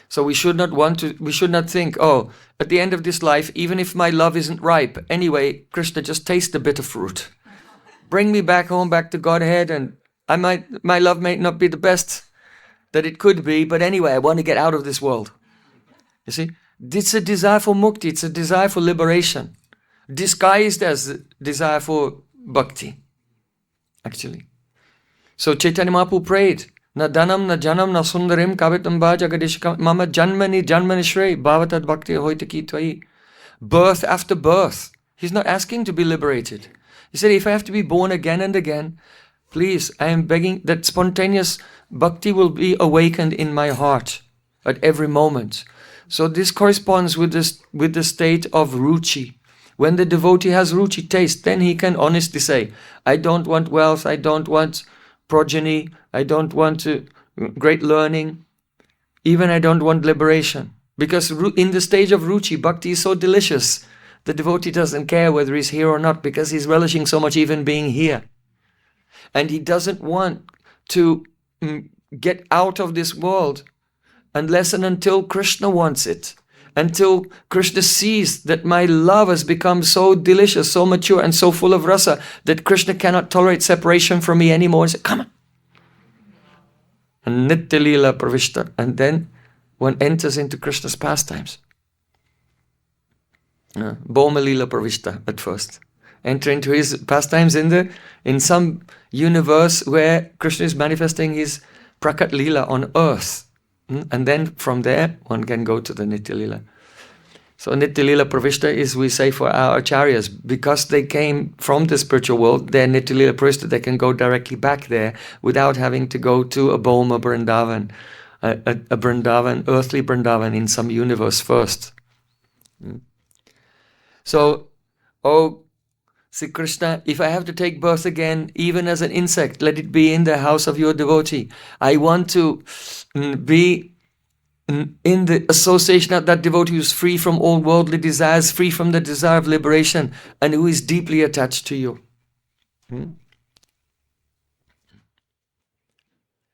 So we should not think, oh, at the end of this life, even if my love isn't ripe, anyway, Krishna, just taste the bitter fruit. Bring me back home, back to Godhead, and my love may not be the best that it could be, but anyway, I want to get out of this world. You see, it's a desire for mukti, it's a desire for liberation, disguised as a desire for bhakti, actually. So Chaitanya Mahaprabhu prayed, na dhanam, na janam, na sundarim, kavitam bha jagadishkam, mama janmani, janmani shrey, bhavatad bhakti hoitaki tvai. Birth after birth. He's not asking to be liberated. He said, if I have to be born again and again, please, I am begging that spontaneous bhakti will be awakened in my heart at every moment. So this corresponds with the state of ruchi. When the devotee has ruchi, taste, then he can honestly say, I don't want wealth, I don't want progeny, I don't want great learning, even I don't want liberation. Because in the stage of ruchi, bhakti is so delicious. The devotee doesn't care whether he's here or not, because he's relishing so much even being here. And he doesn't want to get out of this world unless and until Krishna wants it. Until Krishna sees that my love has become so delicious, so mature, and so full of rasa that Krishna cannot tolerate separation from me anymore. He said, come on. And Nitya Leela Pravishta. And then one enters into Krishna's pastimes. Bhoma Leela Pravishta at first. Enter into his pastimes in some universe where Krishna is manifesting his Prakat Leela on earth. And then from there, one can go to the Nitya Leela. So Nitya Leela Pravishta is, we say for our acharyas, because they came from the spiritual world, their Nitya Leela Pravishta, they can go directly back there without having to go to a Bhoma Vrindavan, a Vrindavan, earthly Vrindavan in some universe first. So, oh, Sri Krishna, if I have to take birth again, even as an insect, let it be in the house of your devotee. I want to be in the association of that devotee who is free from all worldly desires, free from the desire of liberation, and who is deeply attached to you.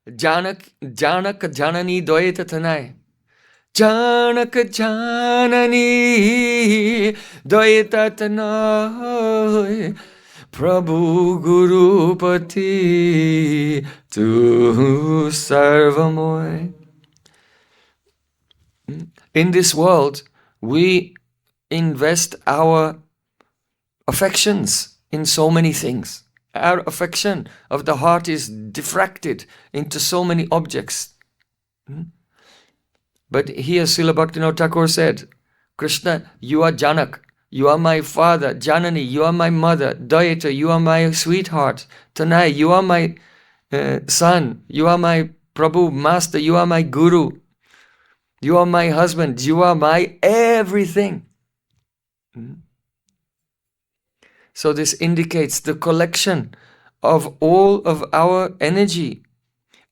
Janak Janani Dvaita Tanai. Janak Janani Dvaita Tanai. Prabhu Guru Pati Tu Sarvamoy. In this world, we invest our affections in so many things. Our affection of the heart is diffracted into so many objects. But here Srila Bhaktivinoda Thakur said, Krishna, you are Janak, you are my father. Janani, you are my mother. Dayata, you are my sweetheart. Tanai, you are my son. You are my Prabhu, master. You are my guru. You are my husband. You are my everything. So this indicates the collection of all of our energy,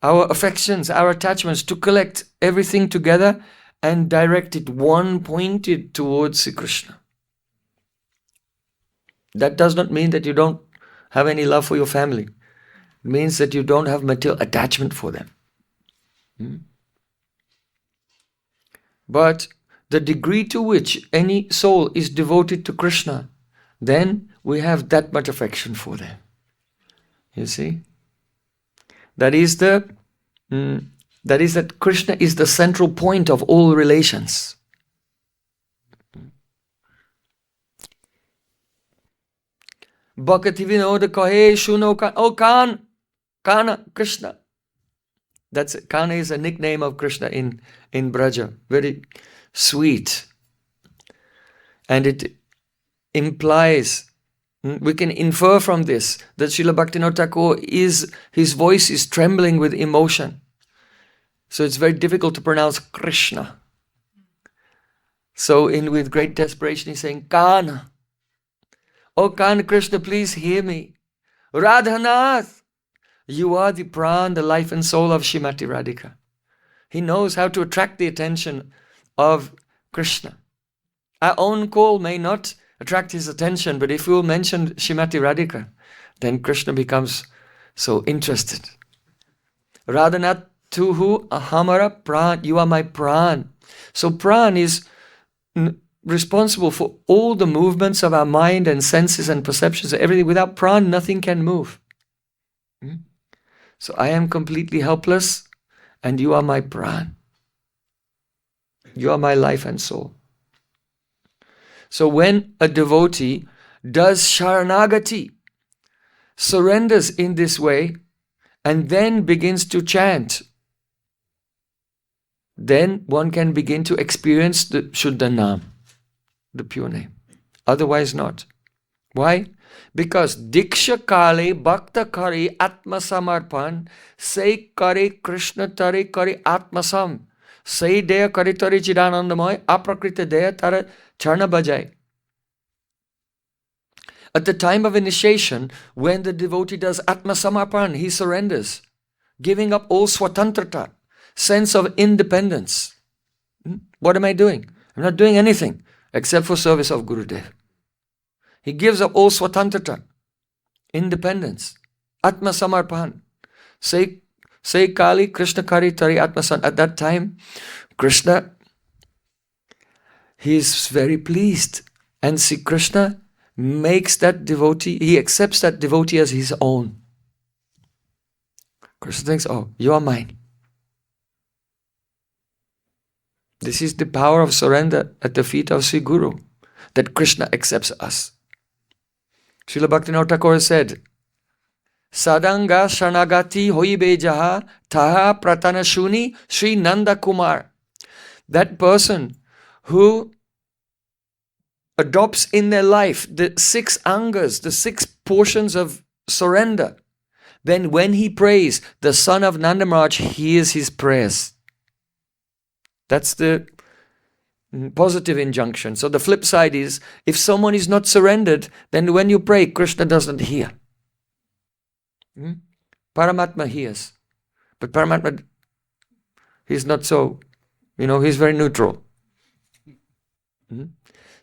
our affections, our attachments, to collect everything together and direct it one pointed towards Sri Krishna. That does not mean that you don't have any love for your family. It means that you don't have material attachment for them. But the degree to which any soul is devoted to Krishna, then we have that much affection for them. You see? That is that Krishna is the central point of all relations. Bhaktivinoda kahe shuno kan. Oh, Kana, Krishna. Kana is a nickname of Krishna in Braja. Very sweet. And it implies, we can infer from this, that Srila Bhaktivinoda Thakur his voice is trembling with emotion. So it's very difficult to pronounce Krishna. So with great desperation he's saying, Kana. Oh Kana Krishna, please hear me. Radhanath, you are the pran, the life and soul of Srimati Radhika. He knows how to attract the attention of Krishna. Our own call may not attract his attention, but if we will mention Srimati Radhika, then Krishna becomes so interested. Radhanath tuhu ahamara pran, you are my pran. So pran is responsible for all the movements of our mind and senses and perceptions, everything. Without Pran, nothing can move. So I am completely helpless, and you are my Pran. You are my life and soul. So when a devotee does Sharanagati, surrenders in this way, and then begins to chant, then one can begin to experience the Shuddha Nam, the pure name. Otherwise not. Why? Because Diksha Kale Bhakta Kare Atma Samarpan, Say Kare Krishna Tare Kare Atma Sam, Say Deya Kare Tare Chidanandamoy, Aprakrita Deya Tara Charna Bhajai. At the time of initiation, when the devotee does Atma Samarpan, he surrenders, giving up all swatantrata, sense of independence. What am I doing? I'm not doing anything except for service of Gurudev. He gives up all swatantrata, independence, Atma Samarpan. Say Kali Krishna Kari Tari Atma San. At that time, Krishna, he is very pleased. And see, Krishna makes that devotee, he accepts that devotee as his own. Krishna thinks, oh, you are mine. This is the power of surrender at the feet of Sri Guru, that Krishna accepts us. Srila Bhaktivinoda Thakura said, Sadanga Shanagati Hoibe Jaha Taha Pratanashuni Sri Nanda Kumar. That person who adopts in their life the 6 angas, the 6 portions of surrender, then when he prays, the son of Nanda Maharaj hears his prayers. That's the positive injunction. So the flip side is, if someone is not surrendered, then when you pray, Krishna doesn't hear. Paramatma hears. But Paramatma, he's not so, he's very neutral.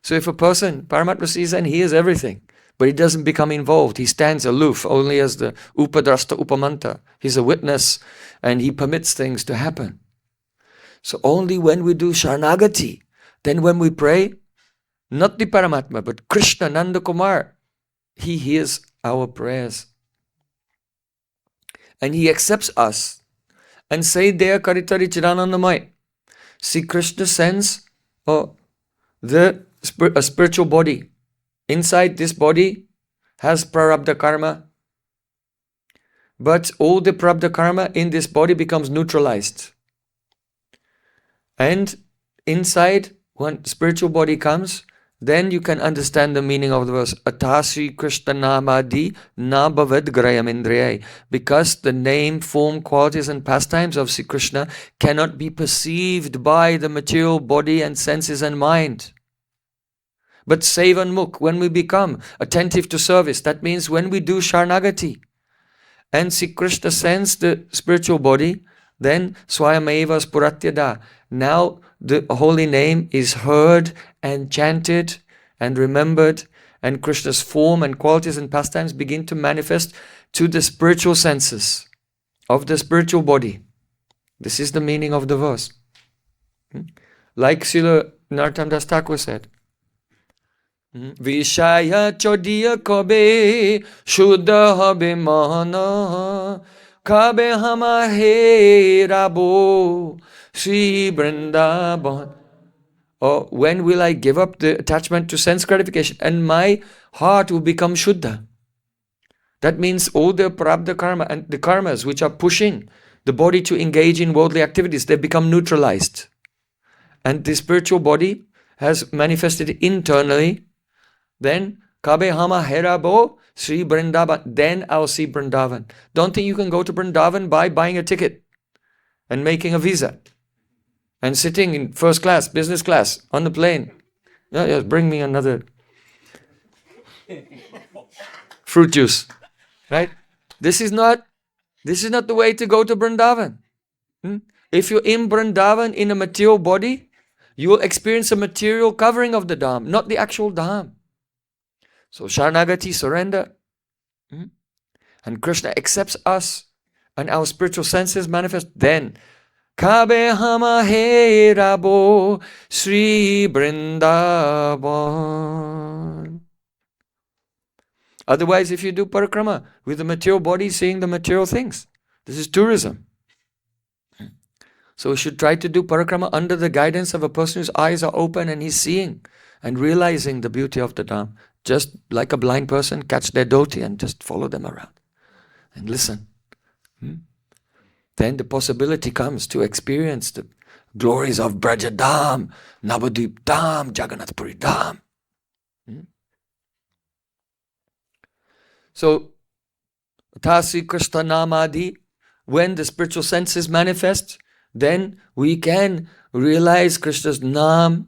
So if a person, Paramatma sees and hears everything, but he doesn't become involved, he stands aloof only as the Upadrasta Upamanta. He's a witness and he permits things to happen. So only when we do Sharanagati, then when we pray, not the Paramatma, but Krishna Nanda Kumar, he hears our prayers. And he accepts us. And say Deya Karitari Chidanandamai. See, Krishna sends a spiritual body. Inside this body has prarabdha karma. But all the prarabdha karma in this body becomes neutralized. And inside, when spiritual body comes, then you can understand the meaning of the verse. Atasi Krishna Namadi na bhavad grayam indriyai. Because the name, form, qualities and pastimes of Sri Krishna cannot be perceived by the material body and senses and mind. But Sevan Mukh, when we become attentive to service, that means when we do Sharanagati, and Sri Krishna sends the spiritual body, then Swayameva Spuratyada. Now the holy name is heard and chanted and remembered, and Krishna's form and qualities and pastimes begin to manifest to the spiritual senses of the spiritual body. This is the meaning of the verse. Like Srila Narottam Das Thakur said, Vishaya chodiya kobe shuddha habe mana kabe hama he rabo Sri Vrindavan. Or when will I give up the attachment to sense gratification and my heart will become Shuddha? That means all the prarabdha karma and the karmas which are pushing the body to engage in worldly activities, they become neutralized. And the spiritual body has manifested internally. Then, Kabe Hama Herabo Sri Vrindavan. Then I'll see Vrindavan. Don't think you can go to Vrindavan by buying a ticket and making a visa and sitting in first class, business class, on the plane. Yes, bring me another fruit juice. Right? This is not the way to go to Vrindavan. If you're in Vrindavan in a material body, you will experience a material covering of the Dham, not the actual Dham. So Sharanagati, surrender. And Krishna accepts us and our spiritual senses manifest. Then Kabe hama he rabo Sri Vrindavan. Otherwise, if you do parikrama with the material body, seeing the material things, this is tourism. So we should try to do parikrama under the guidance of a person whose eyes are open and he's seeing and realizing the beauty of the Dham. Just like a blind person, catch their dhoti and just follow them around and listen. Then the possibility comes to experience the glories of Braja Dham, Navadvip Dham, Jagannath Puri Dham. So, Tasi Krishna Namadi, when the spiritual senses manifest, then we can realize Krishna's Nam.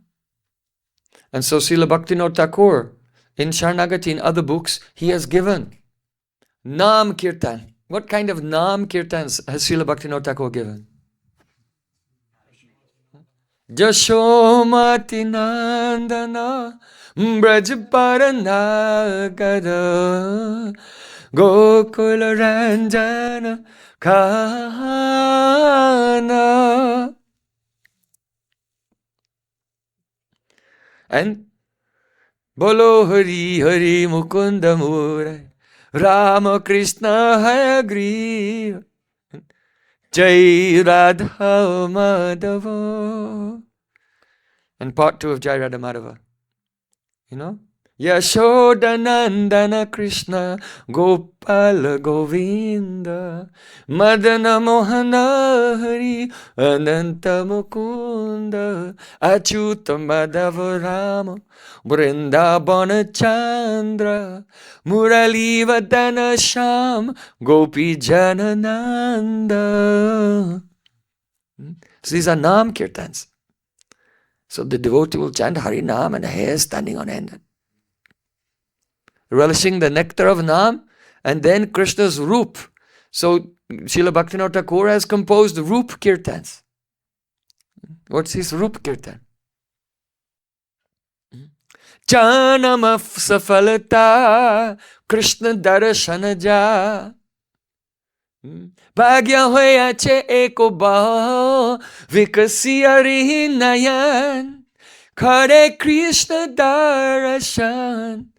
And so Srila Bhaktivinoda Thakur, in Sharnagati, in other books, he has given Nam Kirtan. What kind of Nam Kirtans has Srila Bhaktivinoda Thakur given? Jashomati Nandana Brajparanagara Gokula Ranjana Kahana. And Bolo Hari Hari Mukunda Murai Rama Krishna Hayagri Jai Radha Madhava. And part 2 of Jai Radha Madhava. You know? Yashoda Nandana Krishna Gopala Govinda Madana Mohana Hari Ananta Mukunda Achyuta Madhava Rama Vrindavana Chandra Murali Vadana Sham Gopi Janananda. So these are Nam Kirtans. So the devotee will chant Hari Nam and hair standing on end, relishing the nectar of Nam, and then Krishna's Roop. So Srila Bhaktivinoda Thakur has composed Roop Kirtans. What's his Roop Kirtan? Janama Safalata Krishna Darshana Ja Bhagya hoya che eko baho vikasiya rihi nayan Kare Krishna darshan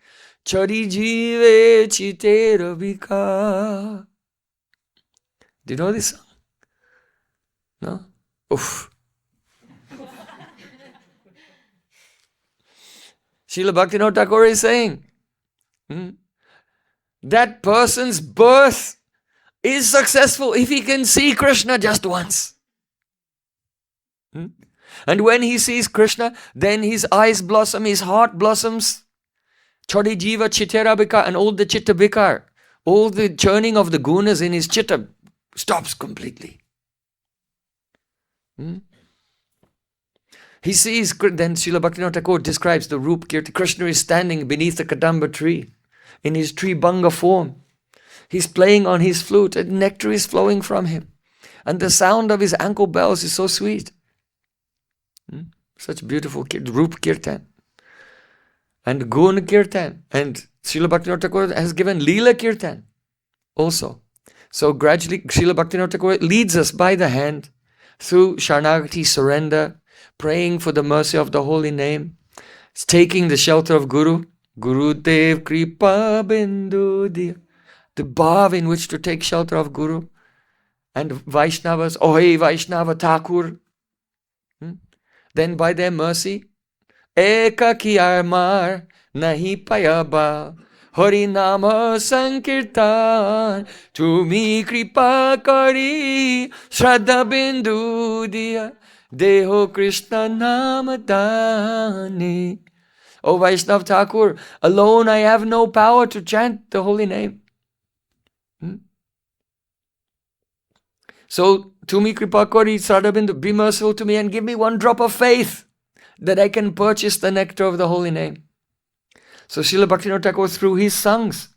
Chari jive chitera vika. Do you know this song? No? Oof. Srila Bhaktivinoda Thakur is saying that person's birth is successful if he can see Krishna just once. And when he sees Krishna, then his eyes blossom, his heart blossoms. Chodi jiva chitera bika, and all the chitta bikar, all the churning of the gunas in his chitta stops completely. He sees, then Srila Bhaktivinoda Thakur describes the Roop Kirti. Krishna is standing beneath the Kadamba tree in his tree banga form. He's playing on his flute and nectar is flowing from him. And the sound of his ankle bells is so sweet. Such beautiful Roop Kirtan. And Gun Kirtan. And Srila Bhaktivinoda Thakur has given Leela Kirtan also. So gradually Srila Bhaktivinoda Thakur leads us by the hand through Sharnagati, surrender, praying for the mercy of the holy name, taking the shelter of Guru, Guru Dev Kripa Bindu Diya, the bhav in which to take shelter of Guru, and Vaishnavas, Ohe Vaishnava Thakur. Then by their mercy, Eka ki mar nahi payaba, Hari Nama Sankirtan, Tumi Kripa Kari, Shraddha Bindu Diya, Deho Krishna Namadani. O Vaishnav Thakur, alone I have no power to chant the holy name. So, Tumi Kripa Kari, Shraddha Bindu, be merciful to me and give me one drop of faith that I can purchase the nectar of the holy name. So Srila Bhaktivinoda Thakur, through his songs,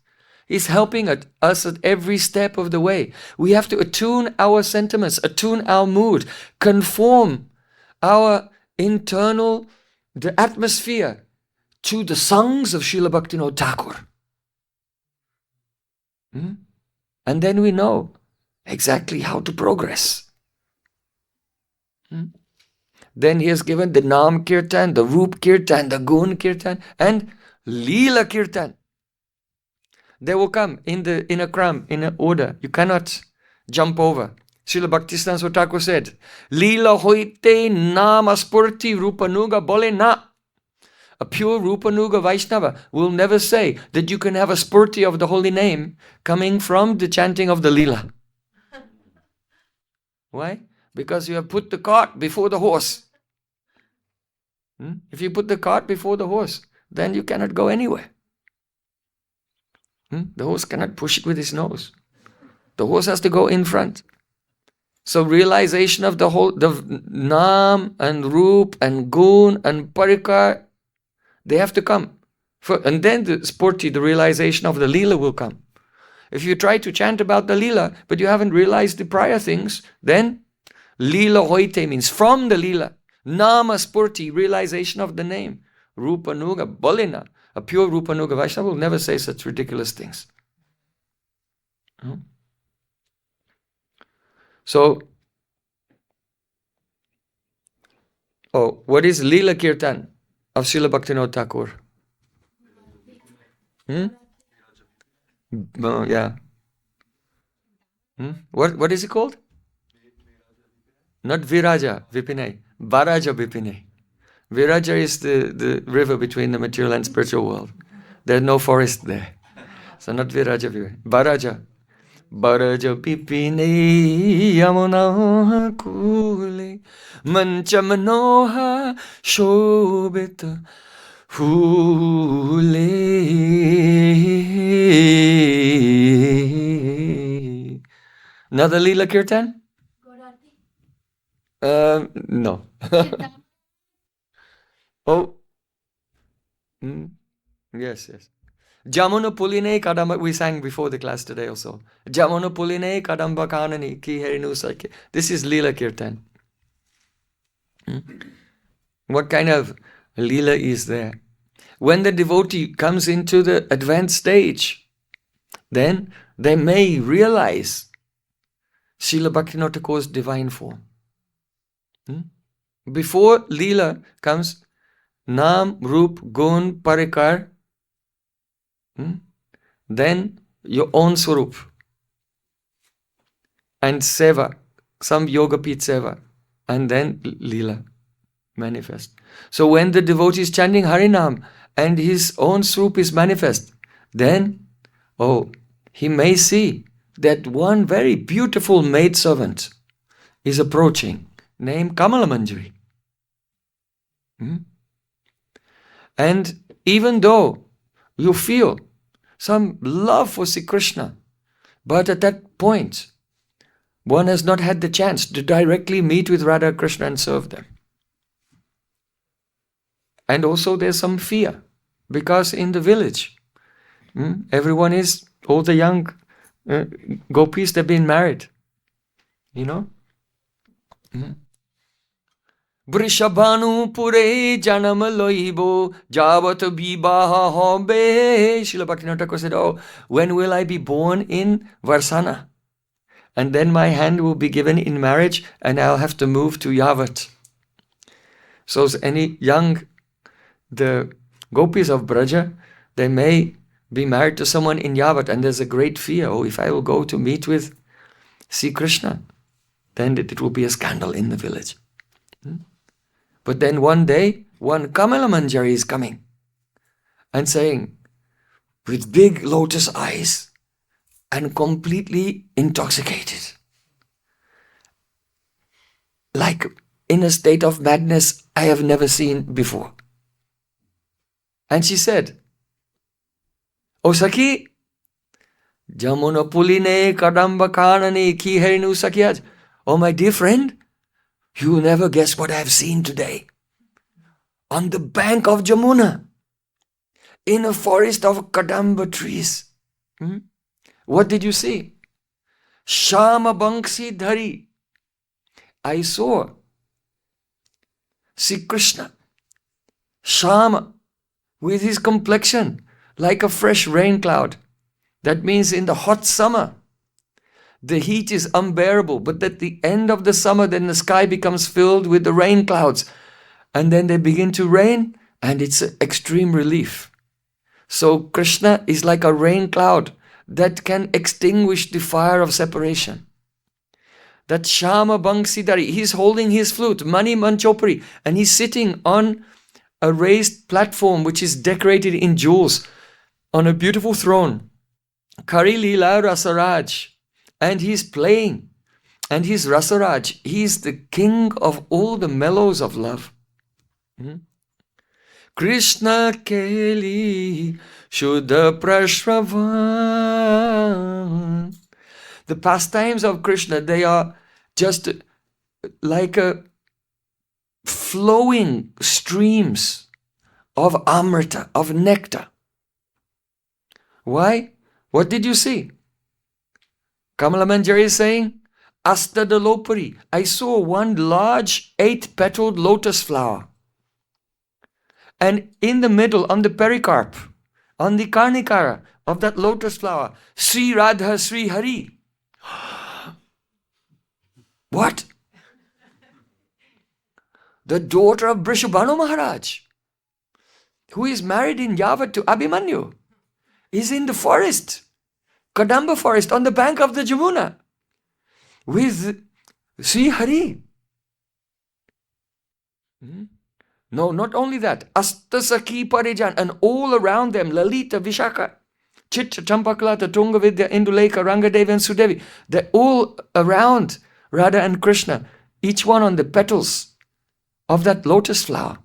is helping us at every step of the way. We have to attune our sentiments, attune our mood, conform our internal the atmosphere to the songs of Srila Bhaktivinoda Thakur. And then we know exactly how to progress. Then he has given the Nam Kirtan, the Roop Kirtan, the Gun Kirtan, and Leela Kirtan. They will come in a kram, in an order. You cannot jump over. Srila Bhaktivinoda Thakur said, Leela hoite nama spurti rupanuga bole na. A pure Rupanuga Vaishnava will never say that you can have a spurti of the holy name coming from the chanting of the Leela. Why? Because you have put the cart before the horse. If you put the cart before the horse, then you cannot go anywhere. The horse cannot push it with his nose. The horse has to go in front. So realization of the Nam and Roop and Gun and Parikar, they have to come. And then the Spurti, the realization of the Leela will come. If you try to chant about the Leela, but you haven't realized the prior things, then Leela Hoite means from the Leela. Nama Spurti, realization of the name. Rupanuga Bolina. A pure Rupanuga Vaishnava will never say such ridiculous things. So, what is Leela Kirtan of Srila Bhaktivinoda Thakur? Yeah. What is it called? Not Viraja, Vipinay. Baraja Vipinay. Viraja is the river between the material and spiritual world. There's no forest there. So not Viraja Vipinay. Baraja. Baraja Vipinay Yamuna Kule Manchamanoha Shobita Hule. Another Leela Kirtan? No. Yes. Jamuna Puline Kadamba, we sang before the class today also. Jamuna Puline Kadamba Kanani Ki Herinu Sake. This is Leela Kirtan. What kind of Leela is there? When the devotee comes into the advanced stage, then they may realize Srila Bhaktivinoda Thakur's divine form. Before Leela comes Nam, Roop, Gun, Parikar, then your own Swarup, and Seva, some Yogapeeth Seva, and then Leela manifest. So when the devotee is chanting Harinam and his own Swarup is manifest, then, he may see that one very beautiful maidservant is approaching, named Kamala Manjari. And even though you feel some love for Sri Krishna, but at that point, one has not had the chance to directly meet with Radha Krishna and serve them. And also there's some fear, because in the village, all the young gopis, they've been married, Vrishabhanu pure janam loibo javat vibaha hobe. Srila Bhaktivinoda Thakur said, when will I be born in Varsana? And then my hand will be given in marriage and I'll have to move to Yavat. So any the gopis of Braja, they may be married to someone in Yavat, and there's a great fear, if I will go to meet with Sri Krishna, then it will be a scandal in the village. But then one day, one Kamala Manjari is coming and saying, with big lotus eyes and completely intoxicated, like in a state of madness I have never seen before. And she said, O Sakhi, Jamuna Puline Kadamba Kanani Ki Herinu Sakyaj. Oh my dear friend, you will never guess what I have seen today. On the bank of Jamuna, in a forest of Kadamba trees. What did you see? Shama Bankshi Dhari. I saw Sri Krishna, Shama, with his complexion like a fresh rain cloud. That means in the hot summer, The heat is unbearable, but at the end of the summer, then the sky becomes filled with the rain clouds. And then they begin to rain, and it's an extreme relief. So Krishna is like a rain cloud that can extinguish the fire of separation. That Shama Bangsidari, he's holding his flute, Mani Manchopari, and he's sitting on a raised platform which is decorated in jewels on a beautiful throne. Kari Leela Rasaraj. And he's playing. And he's Rasaraj. He's the king of all the mellows of love. Krishna Keli Shuddha Prashravan. The pastimes of Krishna, they are just like a flowing streams of amrita, of nectar. Why? What did you see? Kamala Manjari is saying, Astadalopari, I saw one large 8-petaled lotus flower. And in the middle, on the pericarp, on the karnikara of that lotus flower, Sri Radha Sri Hari. What? The daughter of Brishabhanu Maharaj, who is married in Yavat to Abhimanyu, is in the forest, Kadamba forest, on the bank of the Jamuna, with Sri Hari. No, not only that, Astasaki Parijan, and all around them, Lalita, Vishaka, Chitra, Champaklata, Tungavidya, Induleka, Rangadevi and Sudevi, they're all around Radha and Krishna, each one on the petals of that lotus flower.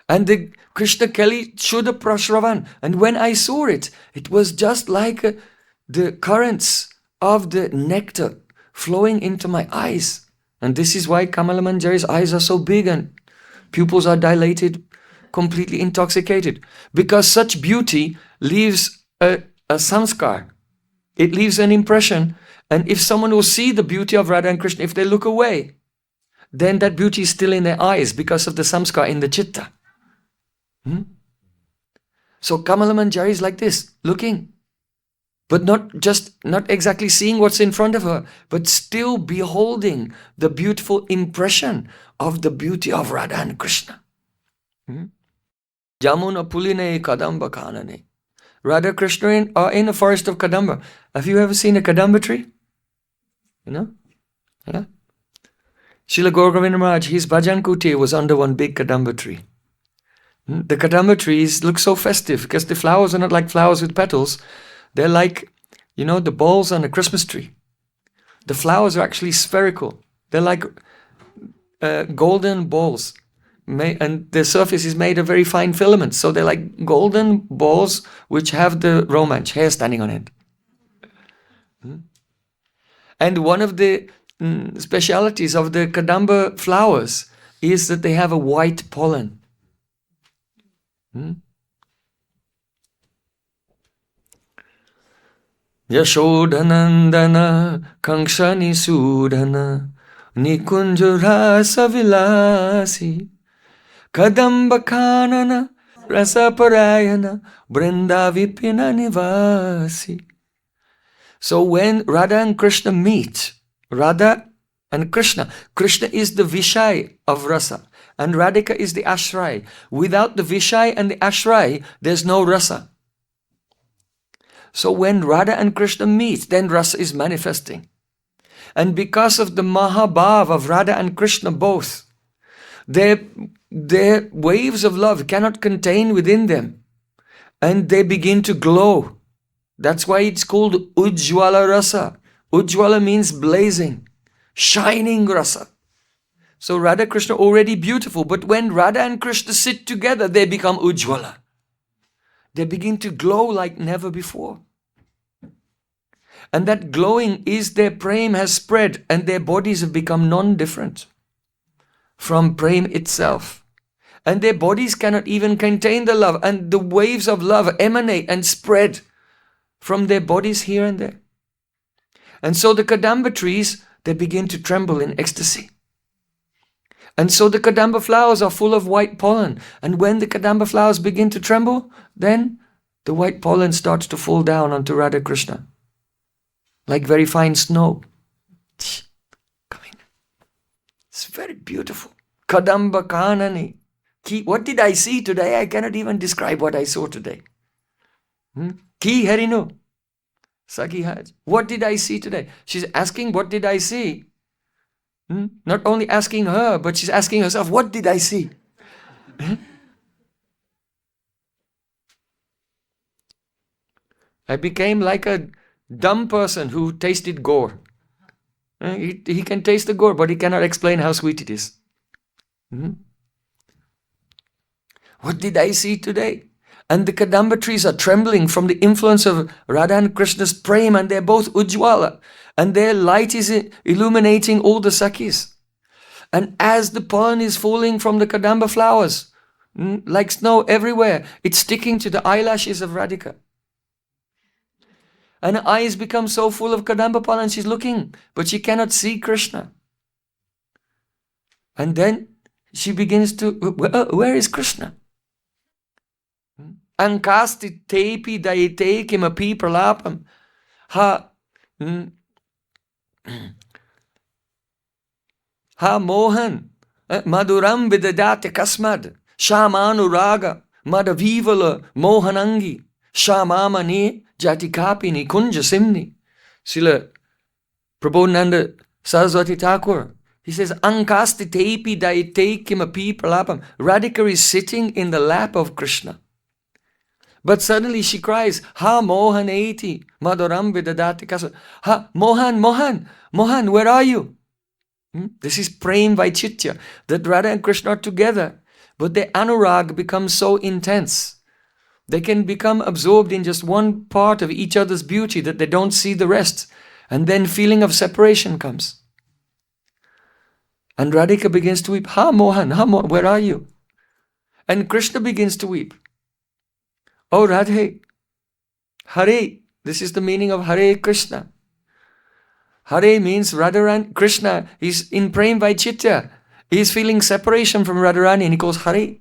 And the Krishna Keli Shuddha Prashravan, and when I saw it, it was just like the currents of the nectar flowing into my eyes. And this is why Kamala Manjari's eyes are so big and pupils are dilated, completely intoxicated. Because such beauty leaves a samskar. It leaves an impression. And if someone will see the beauty of Radha and Krishna, if they look away, then that beauty is still in their eyes because of the samskar in the chitta. So Kamala Manjari is like this, looking, but not exactly seeing what's in front of her, but still beholding the beautiful impression of the beauty of Radha and Krishna. Jamuna Puline Kadamba Kanane. Radha Krishna are in the forest of Kadamba. Have you ever seen a Kadamba tree? You know? Yeah. Srila Gaura Govinda Maharaj, his bhajan kuti was under one big Kadamba tree. The Kadamba trees look so festive because the flowers are not like flowers with petals. They're like, you know, the balls on a Christmas tree. The flowers are actually spherical. They're like golden balls. And the surface is made of very fine filaments. So they're like golden balls which have the romanch, hair standing on it. And one of the specialities of the Kadamba flowers is that they have a white pollen. Yashodhanandana Kankshani Sudhana Nikunjurasa Vilasi Kadamba Kanana Rasaparayana Brinda Vipina Nivasi. So when Radha and Krishna meet, Radha and Krishna is the Vishay of Rasa, and Radhika is the Ashray. Without the Vishay and the Ashray, there's no Rasa. So when Radha and Krishna meet, then Rasa is manifesting. And because of the Mahabhav of Radha and Krishna both, their waves of love cannot contain within them. And they begin to glow. That's why it's called Ujjwala Rasa. Ujjwala means blazing, shining Rasa. So Radha Krishna already beautiful, but when Radha and Krishna sit together, they become Ujjwala. They begin to glow like never before. And that glowing is their Prem has spread and their bodies have become non-different from Prem itself. And their bodies cannot even contain the love, and the waves of love emanate and spread from their bodies here and there. And so the Kadamba trees, they begin to tremble in ecstasy. And so the Kadamba flowers are full of white pollen. And when the Kadamba flowers begin to tremble, then the white pollen starts to fall down onto Radha Krishna. like very fine snow. Coming. It's very beautiful. Kadamba Kanani. What did I see today? I cannot even describe what I saw today. Ki Harino. Saki Haj. What did I see today? She's asking, what did I see? Not only asking her, but she's asking herself, what did I see? I became like a dumb person who tasted gore. He can taste the gore, but he cannot explain how sweet it is. What did I see today? And the Kadamba trees are trembling from the influence of Radha and Krishna's Prem, and they're both Ujjwala, and their light is illuminating all the Sakhis. And as the pollen is falling from the Kadamba flowers, like snow everywhere, it's sticking to the eyelashes of Radhika. And her eyes become so full of Kadamba pollen, she's looking, but she cannot see Krishna. And then she begins to, where is Krishna? Ankasti tepi daite kimapi pralapam. Ha mohan maduram vidadate kasmad. Shamanu raga madavivala mohanangi. Shamamani jatikapini kunja simni. Srila Prabodhananda Saraswati Thakura, he says, Ankasti tepi daite kimapi pralapam. Radhika is sitting in the lap of Krishna. But suddenly she cries, Ha Mohan eti maduram vidadati kasa. Ha Mohan, Mohan, Mohan, where are you? This is Prem Vaichitya, that Radha and Krishna are together, but their anurag becomes so intense. They can become absorbed in just one part of each other's beauty that they don't see the rest. And then feeling of separation comes. And Radhika begins to weep, Ha Mohan, where are you? And Krishna begins to weep. Oh Radhe, Hare, this is the meaning of Hare Krishna. Hare means Radharani, Krishna is in Prem Vaichitya. He is feeling separation from Radharani and he calls Hare.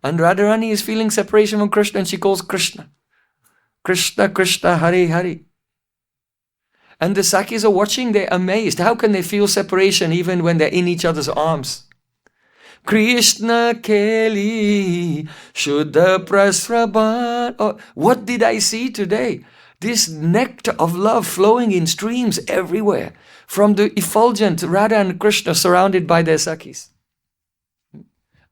And Radharani is feeling separation from Krishna and she calls Krishna. Krishna, Krishna, Hare, Hare. And the Sakhis are watching, they're amazed. How can they feel separation even when they're in each other's arms? Krishna Keli Shuddha Prasraban. Oh, what did I see today? This nectar of love flowing in streams everywhere from the effulgent Radha and Krishna surrounded by their Sakhis.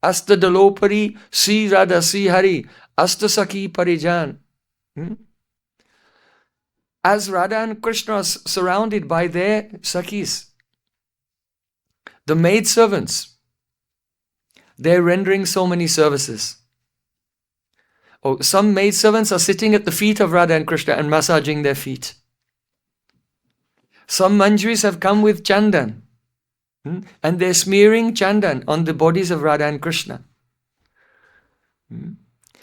Asta Dalopari Si Radha Si Hari Asta Sakhi Parijan. As Radha and Krishna are surrounded by their Sakhis, the maidservants, they're rendering so many services. Oh, some maidservants are sitting at the feet of Radha and Krishna and massaging their feet. Some manjaris have come with chandan, and they're smearing chandan on the bodies of Radha and Krishna.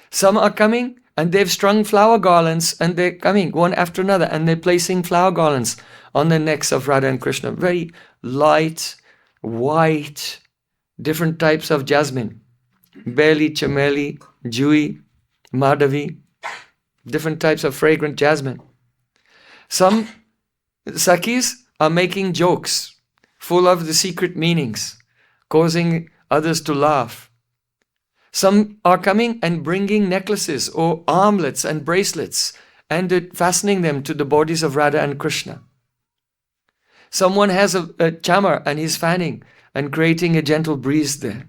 Some are coming and they've strung flower garlands and they're coming one after another and they're placing flower garlands on the necks of Radha and Krishna. Very light, white, different types of jasmine. Beli, chameli, jui, madhavi, different types of fragrant jasmine. Some Sakhis are making jokes full of the secret meanings, causing others to laugh. Some are coming and bringing necklaces or armlets and bracelets and fastening them to the bodies of Radha and Krishna. Someone has a chamar and he's fanning and creating a gentle breeze there.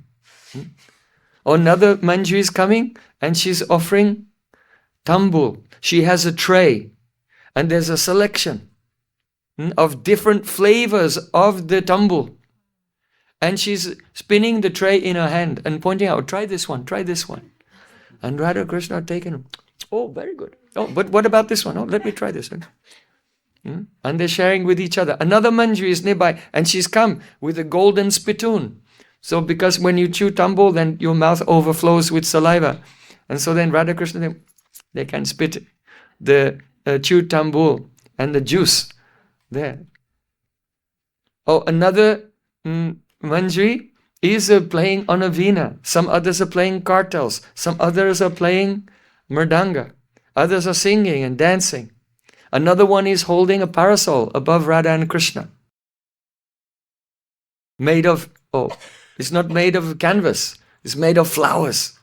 Another manjari is coming and she's offering tambul. She has a tray and there's a selection of different flavors of the tambul. And she's spinning the tray in her hand and pointing out, try this one, try this one. And Radha Krishna are taking them. Oh, very good. Oh, but what about this one? Oh, let me try this one. And they're sharing with each other. Another manjari is nearby and she's come with a golden spittoon. So because when you chew tambul, then your mouth overflows with saliva. And so then Radha Krishna, they can spit the chewed tambul and the juice there. Oh, another manjari is playing on a veena. Some others are playing kartals. Some others are playing mridanga. Others are singing and dancing. Another one is holding a parasol above Radha and Krishna. Made of, it's not made of canvas. It's made of flowers.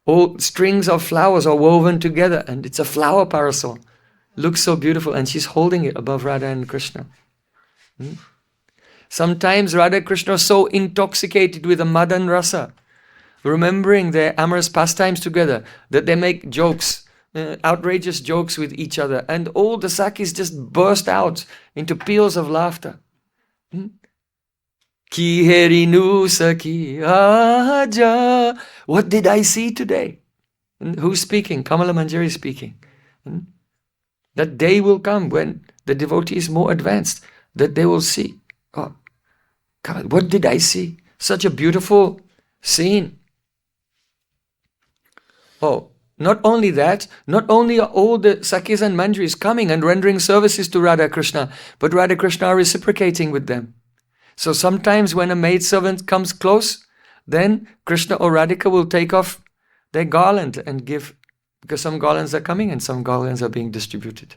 All strings of flowers are woven together and it's a flower parasol. Looks so beautiful and she's holding it above Radha and Krishna. Sometimes Radha and Krishna are so intoxicated with the Madan Rasa, remembering their amorous pastimes together, that they make jokes, outrageous jokes with each other, and all the Sakis just burst out into peals of laughter. Ki heri nu saki aja. What did I see today? And who's speaking? Kamala Manjari is speaking. That day will come when the devotee is more advanced, that they will see, oh, God, what did I see? Such a beautiful scene. Oh, not only that, not only are all the Sakis and Manjaris coming and rendering services to Radha Krishna, but Radha Krishna are reciprocating with them. So sometimes when a maidservant comes close, then Krishna or Radhika will take off their garland and give, because some garlands are coming and some garlands are being distributed.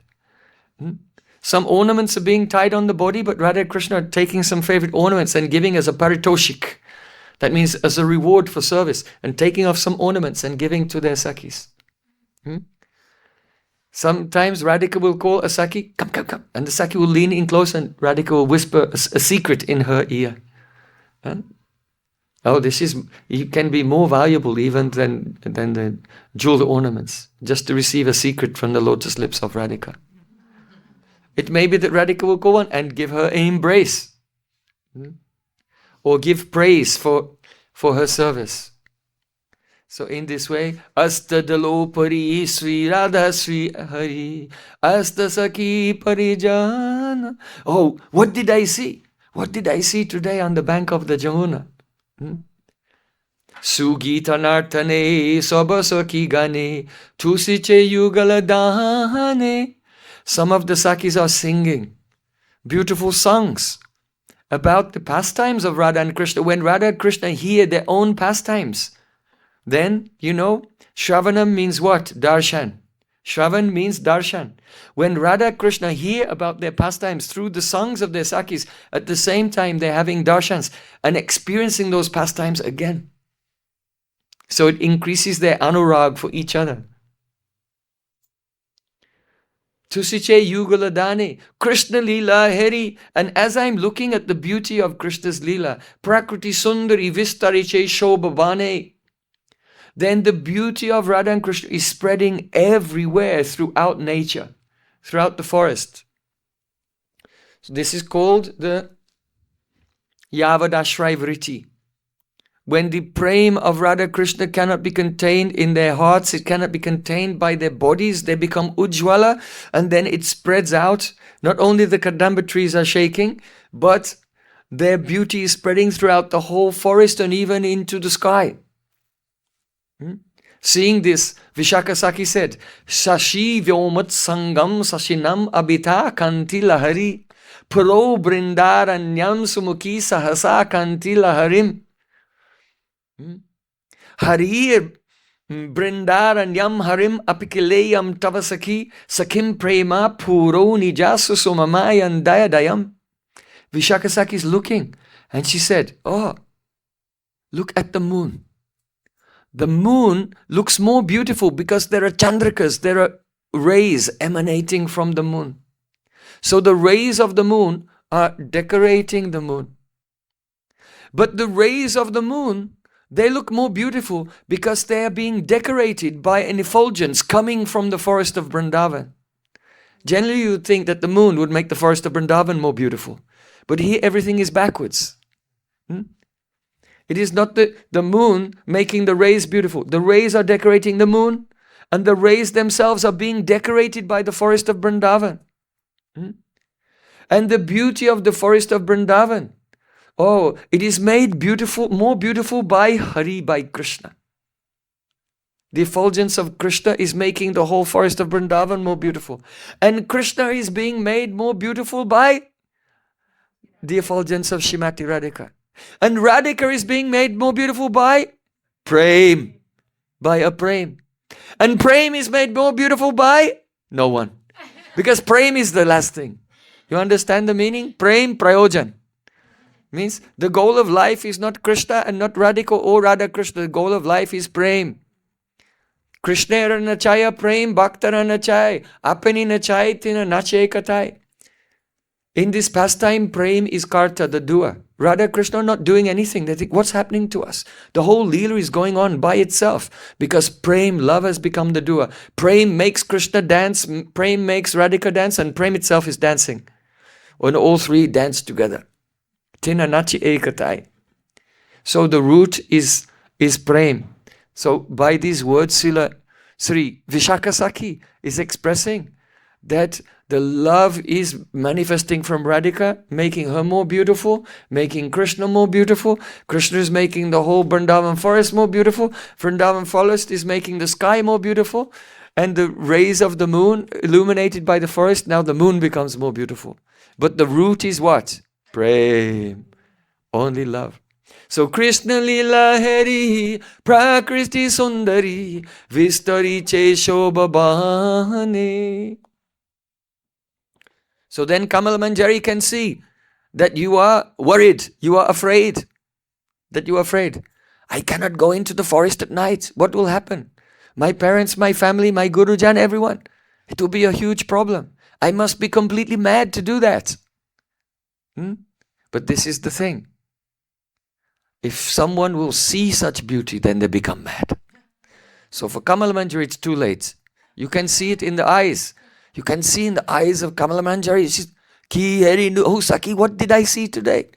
Some ornaments are being tied on the body, but Radha Krishna are taking some favorite ornaments and giving as a paritoshik. That means as a reward for service, and taking off some ornaments and giving to their Sakis. Sometimes Radhika will call a Saki, come, come, come. And the Saki will lean in close and Radhika will whisper a secret in her ear. Oh, you can be more valuable even than the jeweled ornaments, just to receive a secret from the lotus lips of Radhika. It may be that Radhika will go on and give her an embrace. Or give praise for her service. So in this way, Asta Dalopari Sri Radha Sri Hari Asta Saki Parijana. Oh, what did I see? What did I see today on the bank of the Jamuna? Sugita Nartane Sabasaki Gane Tusiche Yugala Dahane. Some of the Sakis are singing beautiful songs about the pastimes of Radha and Krishna. When Radha and Krishna hear their own pastimes, then, Shravanam means what? Darshan. Shravan means darshan. When Radha Krishna hear about their pastimes through the songs of their Sakis, at the same time they're having darshans and experiencing those pastimes again. So it increases their anurag for each other. Tusiche Yugaladane, Krishna Leela Heri. And as I'm looking at the beauty of Krishna's Leela, Prakriti Sundari Vistariche Shobhavane, then the beauty of Radha and Krishna is spreading everywhere throughout nature, throughout the forest. So this is called the Yavadashray Vritti. When the prem of Radha Krishna cannot be contained in their hearts, it cannot be contained by their bodies, they become ujjwala, and then it spreads out. Not only the kadamba trees are shaking, but their beauty is spreading throughout the whole forest and even into the sky. Seeing this, Vishaka Saki said, Shashi Vyomat Sangam Sashinam Abita Kanti Lahari Pro Brindaranyam Sumukhi Sahasa Kanti Laharim. Harir Brindaranyam Harim Apikileyam Tavasaki Sakim Prema Puro Nijasu Sumamayan Dayadayam. Vishaka Saki is looking and she said, oh, look at the moon. The moon looks more beautiful because there are chandrikas, there are rays emanating from the moon. So the rays of the moon are decorating the moon. But the rays of the moon, they look more beautiful because they are being decorated by an effulgence coming from the forest of Vrindavan. Generally you would think that the moon would make the forest of Vrindavan more beautiful. But here everything is backwards. It is not the moon making the rays beautiful. The rays are decorating the moon, and the rays themselves are being decorated by the forest of Vrindavan. And the beauty of the forest of Vrindavan, oh, it is made beautiful, more beautiful by Hari, by Krishna. The effulgence of Krishna is making the whole forest of Vrindavan more beautiful. And Krishna is being made more beautiful by the effulgence of Shrimati Radhika. And Radhika is being made more beautiful by Prem, by a Prem. And Prem is made more beautiful by no one. Because Prem is the last thing. You understand the meaning? Prem, Prayojan. Means the goal of life is not Krishna and not Radhika or Radha Krishna. The goal of life is Prem. Krishna nachaya Prem, Bhaktara nachaya, apani nachaya tina nache katai. In this pastime, Prem is Karta, the doer. Radha Krishna not doing anything. They think, what's happening to us? The whole Leela is going on by itself because Prem, love, has become the doer. Prem makes Krishna dance, Prem makes Radhika dance, and Prem itself is dancing. When all three dance together. Tina nachi ekatai. So the root is Prem. So by these words, Sri Vishakasaki is expressing that the love is manifesting from Radhika, making her more beautiful, making Krishna more beautiful. Krishna is making the whole Vrindavan forest more beautiful. Vrindavan forest is making the sky more beautiful. And the rays of the moon illuminated by the forest, now the moon becomes more beautiful. But the root is what? Prem. Only love. So Krishna Lila Hari Prakriti Sundari Vistari Che Shobhabhane. So then Kamal Manjari can see that you are worried, you are afraid, that you are afraid. I cannot go into the forest at night. What will happen? My parents, my family, my Gurujan, everyone. It will be a huge problem. I must be completely mad to do that. But this is the thing. If someone will see such beauty, then they become mad. So for Kamal Manjari, it's too late. You can see it in the eyes. You can see in the eyes of Kamala Manjari, she's, Ki Hari oh Saki, what did I see today?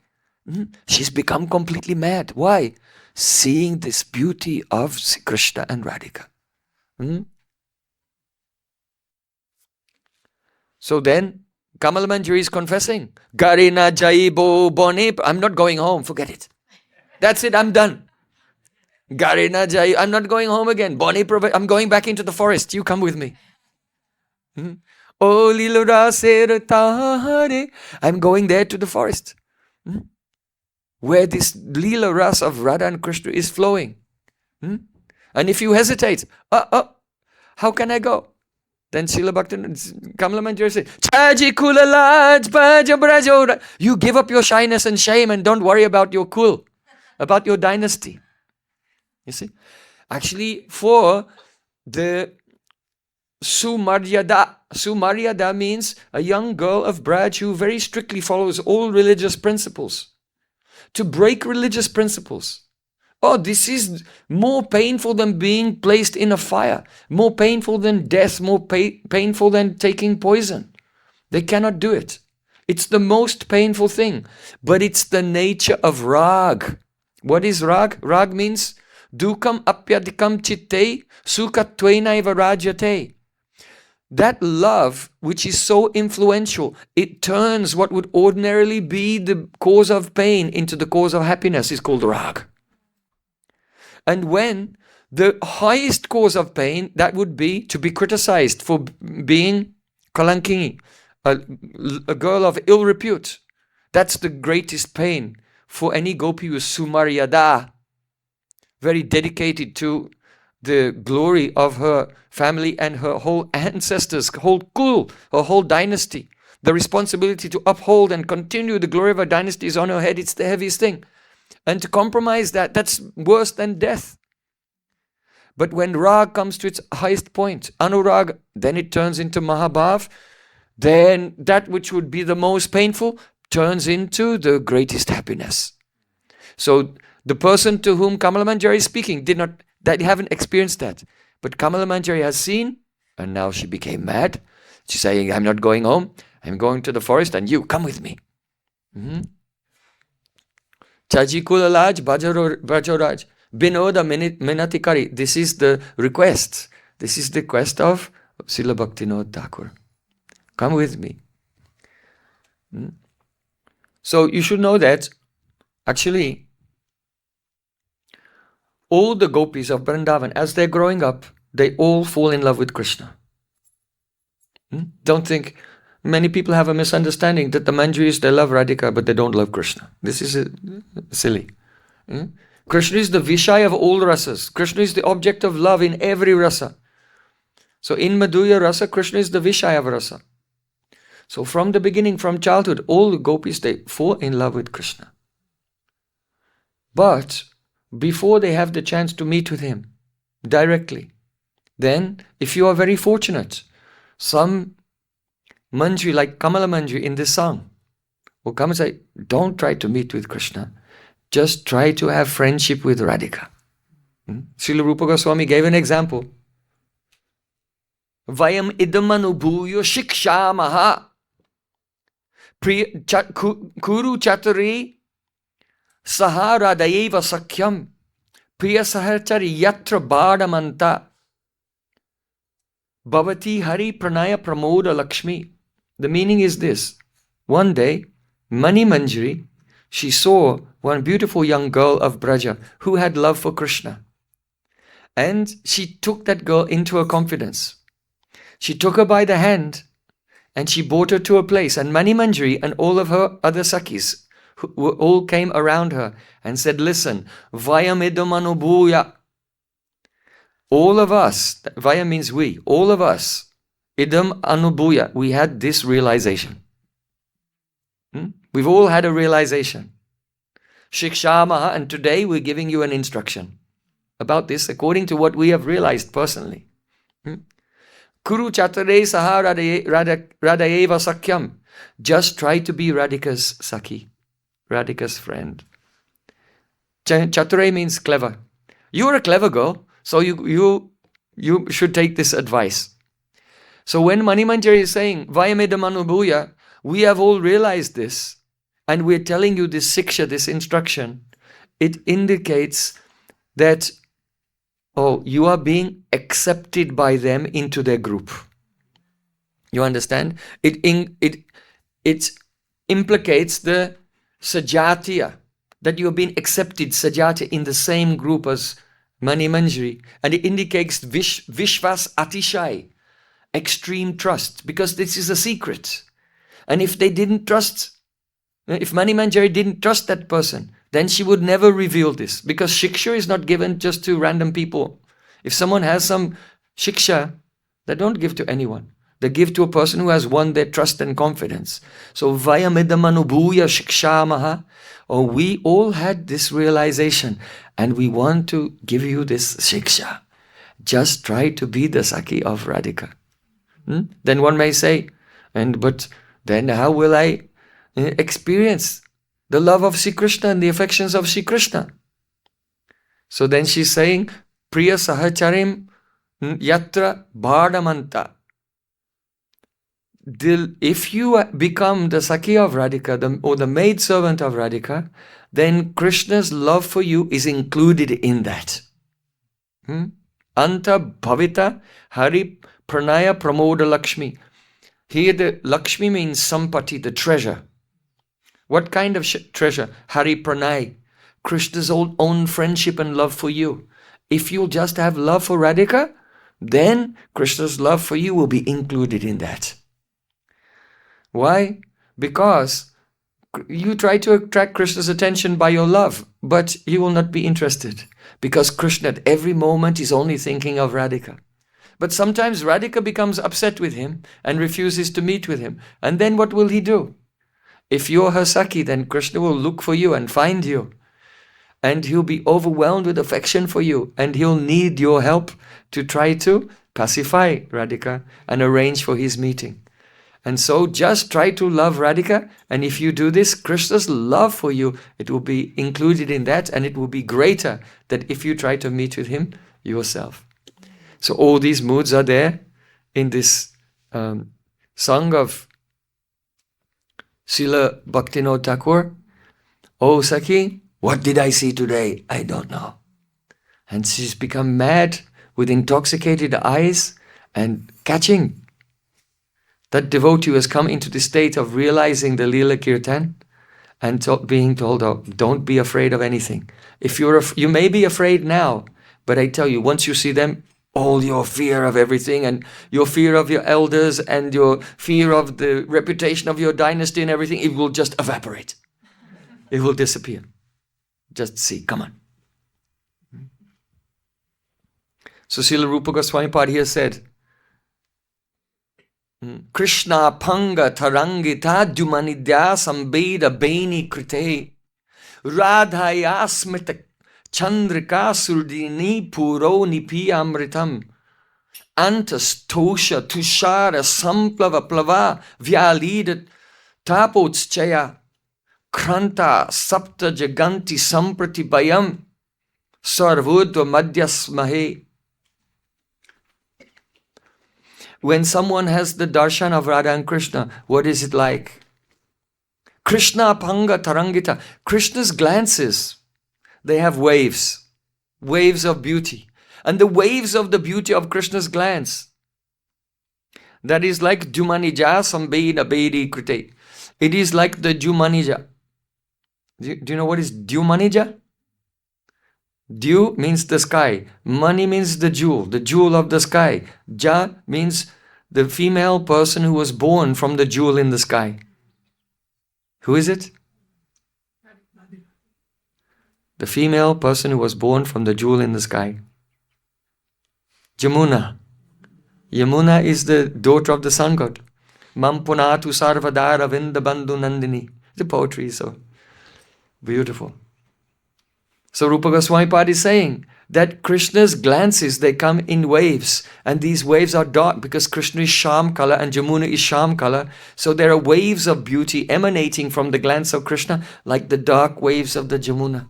She's become completely mad. Why? Seeing this beauty of Krishna and Radhika. So then, Kamal Manjari is confessing, Garina Jaibo Boni, I'm not going home, forget it. That's it, I'm done. Garina Jai, I'm not going home again. Boni, I'm going back into the forest, you come with me. Oh Lilura Seratare, I'm going there to the forest. Where this Leela Ras of Radha and Krishna is flowing. And if you hesitate, how can I go? Then Srila Bhaktivinoda, Kamala Manjari says, Chaji kulalaj bhajabrajora. You give up your shyness and shame and don't worry about your kul, about your dynasty. You see? Actually, for the Sumaryada means a young girl of Braj who very strictly follows all religious principles. To break religious principles. Oh, this is more painful than being placed in a fire. More painful than death. More painful than taking poison. They cannot do it. It's the most painful thing. But it's the nature of rag. What is rag? Rag means dukam apyadikam chitte sukatvainaiva rajyate. That love, which is so influential, it turns what would ordinarily be the cause of pain into the cause of happiness, is called rag. And when the highest cause of pain, that would be to be criticized for being kalankini, a girl of ill repute. That's the greatest pain for any gopi who is sumaryada, very dedicated to the glory of her family and her whole ancestors, whole kul, her whole dynasty. The responsibility to uphold and continue the glory of her dynasty is on her head. It's the heaviest thing. And to compromise that, that's worse than death. But when rag comes to its highest point, anurag, then it turns into mahabhav. Then that which would be the most painful turns into the greatest happiness. So the person to whom Kamala Manjari is speaking they haven't experienced that. But Kamala Manjari has seen, and now she became mad. She's saying, I'm not going home. I'm going to the forest and you come with me. Chajikulaj Bajoraj Binoda Minatikari. This is the request. This is the quest of Srila Bhaktivinoda Thakura. Come with me. So you should know that actually all the gopis of Vrindavan, as they're growing up, they all fall in love with Krishna. Don't think, many people have a misunderstanding that the Manjaris, they love Radhika, but they don't love Krishna. This is silly. Krishna is the Vishaya of all rasas. Krishna is the object of love in every rasa. So in Madhurya rasa, Krishna is the Vishaya of rasa. So from the beginning, from childhood, all the gopis, they fall in love with Krishna. But before they have the chance to meet with him directly, then if you are very fortunate, some Manjri, like Kamala Manjri in this song, will come and say, don't try to meet with Krishna. Just try to have friendship with Radhika. Srila Rupa Goswami gave an example. Vayam idamanubhuyo shikshamaha kuru chatari saharadayeva sakyam priya saharchari yatra bardamanta bhavati hari pranaya pramoda lakshmi. The meaning is this. One day, Mani Manjari, she saw one beautiful young girl of Braja who had love for Krishna. And she took that girl into her confidence. She took her by the hand and she brought her to a place. And Mani Manjari and all of her other Sakhis who all came around her and said, listen, Vayam idam anubhuya. All of us, Vaya means we, all of us, idam anubhuya, we had this realization. We've all had a realization. Shikshamaha, and today we're giving you an instruction about this according to what we have realized personally. Kuru chatare saha radayeva sakyam. Just try to be Radhika's Sakhi, Radhika's friend. Chature means clever. You're a clever girl, so you should take this advice. So when Mani Manjari is saying, Vayamedam anubhuya, we have all realized this, and we're telling you this siksha, this instruction, it indicates that, oh, you are being accepted by them into their group. You understand? It implicates the sajatiya, that you have been accepted, sajati, in the same group as Mani Manjari. And it indicates vishvas atishai, extreme trust, because this is a secret. And if they didn't trust, if Mani Manjari didn't trust that person, then she would never reveal this, because shiksha is not given just to random people. If someone has some shiksha, they don't give to anyone. They give to a person who has won their trust and confidence. So Vayamidamanubhuya shikshamaha. Oh, we all had this realization and we want to give you this shiksha. Just try to be the Sakhi of Radhika. Then one may say, but then how will I experience the love of Sri Krishna and the affections of Sri Krishna? So then she's saying, Priya sahacharim yatra bardamanta. If you become the Sakhi of Radhika, or the maid servant of Radhika, then Krishna's love for you is included in that. Anta bhavita hari pranaya pramoda lakshmi. Here the Lakshmi means sampati, the treasure. What kind of treasure? Hari pranay, Krishna's own friendship and love for you. If you'll just have love for Radhika, then Krishna's love for you will be included in that. Why? Because you try to attract Krishna's attention by your love, but he will not be interested. Because Krishna at every moment is only thinking of Radhika. But sometimes Radhika becomes upset with him and refuses to meet with him. And then what will he do? If you're her Sakhi, then Krishna will look for you and find you. And he'll be overwhelmed with affection for you. And he'll need your help to try to pacify Radhika and arrange for his meeting. And so just try to love Radhika. And if you do this, Krishna's love for you, it will be included in that. And it will be greater than if you try to meet with him yourself. So all these moods are there in this song of Srila Bhaktivinoda Thakur. Oh Sakhi, what did I see today? I don't know. And she's become mad with intoxicated eyes and catching. That devotee has come into the state of realizing the Leela Kirtan and being told, oh, don't be afraid of anything. If you may be afraid now, but I tell you, once you see them, all your fear of everything and your fear of your elders and your fear of the reputation of your dynasty and everything, it will just evaporate. It will disappear. Just see, come on. So Srila Rupa Goswami Pad here said, Krishna panga tarangita dumanidya sambeda beni krite radhaya smita chandrika surdini puro nipi amritam antas tosha tushara samplava plava vyalida tapotschaya kranta sapta jaganti samprati bayam sarvodva madhyas mahe. When someone has the darshan of Radha and Krishna, what is it like? Krishna panga tarangita. Krishna's glances, they have waves, waves of beauty. And the waves of the beauty of Krishna's glance, that is like Jumanija Sambeda Bedi Krite. It is like the Jumanija. Do you know what is Jumanija? Dew means the sky. Mani means the jewel of the sky. Ja means the female person who was born from the jewel in the sky. Who is it? The female person who was born from the jewel in the sky. Jamuna. Yamuna is the daughter of the sun god. Mampunatu sarvadara vindabandhu nandini. The poetry is so beautiful. So Rupa Goswami Pad is saying that Krishna's glances, they come in waves, and these waves are dark because Krishna is Sham color and Jamuna is Sham color. So there are waves of beauty emanating from the glance of Krishna like the dark waves of the Jamuna.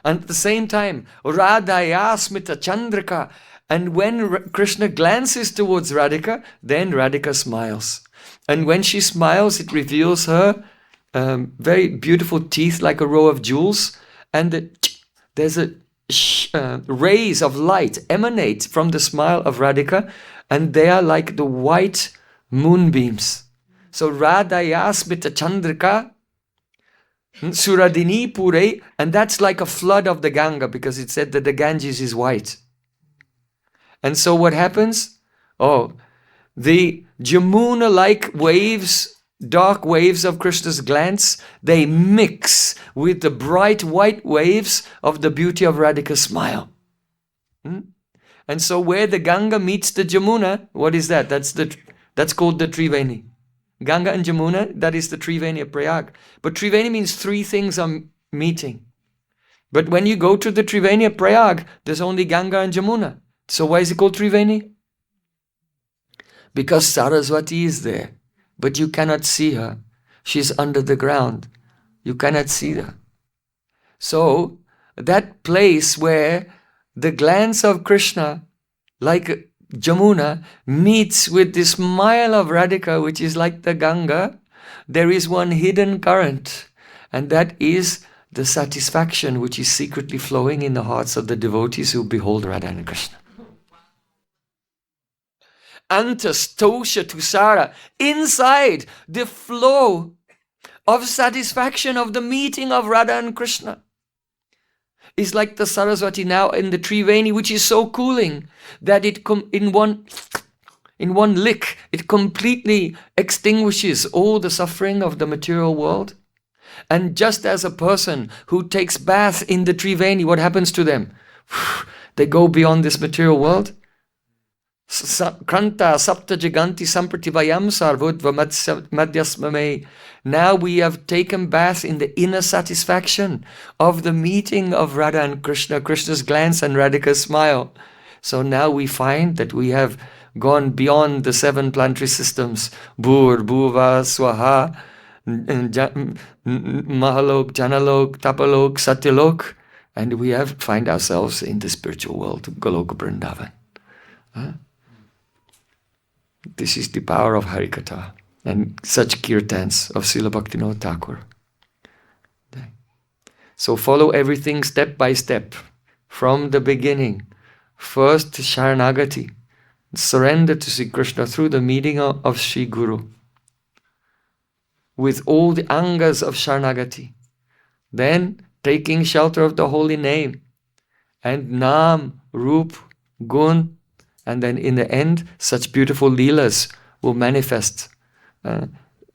And at the same time, Radhaya Smita Chandrika, and when Krishna glances towards Radhika, then Radhika smiles. And when she smiles, it reveals her very beautiful teeth like a row of jewels. And there's a rays of light emanate from the smile of Radhika, and they are like the white moonbeams. So Radhaya Smita Chandrika Suradini Pure, and that's like a flood of the Ganga, because it said that the Ganges is white. And so what happens? Oh, the Jamuna-like waves, dark waves of Krishna's glance, they mix with the bright white waves of the beauty of Radhika's smile. And so where the Ganga meets the Jamuna, what is that? That's called the Triveni. Ganga and Jamuna, that is the Triveni of Prayag. But Triveni means three things are meeting. But when you go to the Triveni of Prayag, there's only Ganga and Jamuna. So why is it called Triveni? Because Saraswati is there. But you cannot see her. She's under the ground. You cannot see her. So, that place where the glance of Krishna, like Jamuna, meets with the smile of Radhika, which is like the Ganga, there is one hidden current. And that is the satisfaction which is secretly flowing in the hearts of the devotees who behold Radha and Krishna. Antas tosha tusara, inside the flow of satisfaction of the meeting of Radha and Krishna is like the Saraswati now in the Triveni, which is so cooling that it in one lick it completely extinguishes all the suffering of the material world. And just as a person who takes bath in the Triveni, what happens to them? They go beyond this material world. Kranta sapta jaganti samprativayam sarvodva madhyasmame. Now we have taken bath in the inner satisfaction of the meeting of Radha and Krishna, Krishna's glance and Radhika's smile. So now we find that we have gone beyond the 7 planetary systems, Bhur, Bhuva, Swaha, Mahalok, Janalok, Tapalok, Satyalok, and we have find ourselves in the spiritual world, Goloka Vrindavan. This is the power of Harikatha and such kirtans of Srila Bhaktivinoda Thakura. So follow everything step by step from the beginning. First Sharanagati, surrender to Sri Krishna through the meeting of Sri Guru with all the angas of Sharanagati. Then taking shelter of the holy name and Nam, Rup, Gun, and then in the end, such beautiful leelas will manifest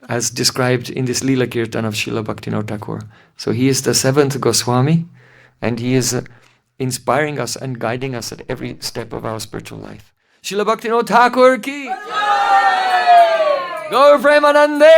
as described in this Leela Kirtan of Srila Bhaktivinoda Thakur. So he is the 7th Goswami, and he is inspiring us and guiding us at every step of our spiritual life. Srila Bhaktivinoda Thakur ki! Gaur Premanande!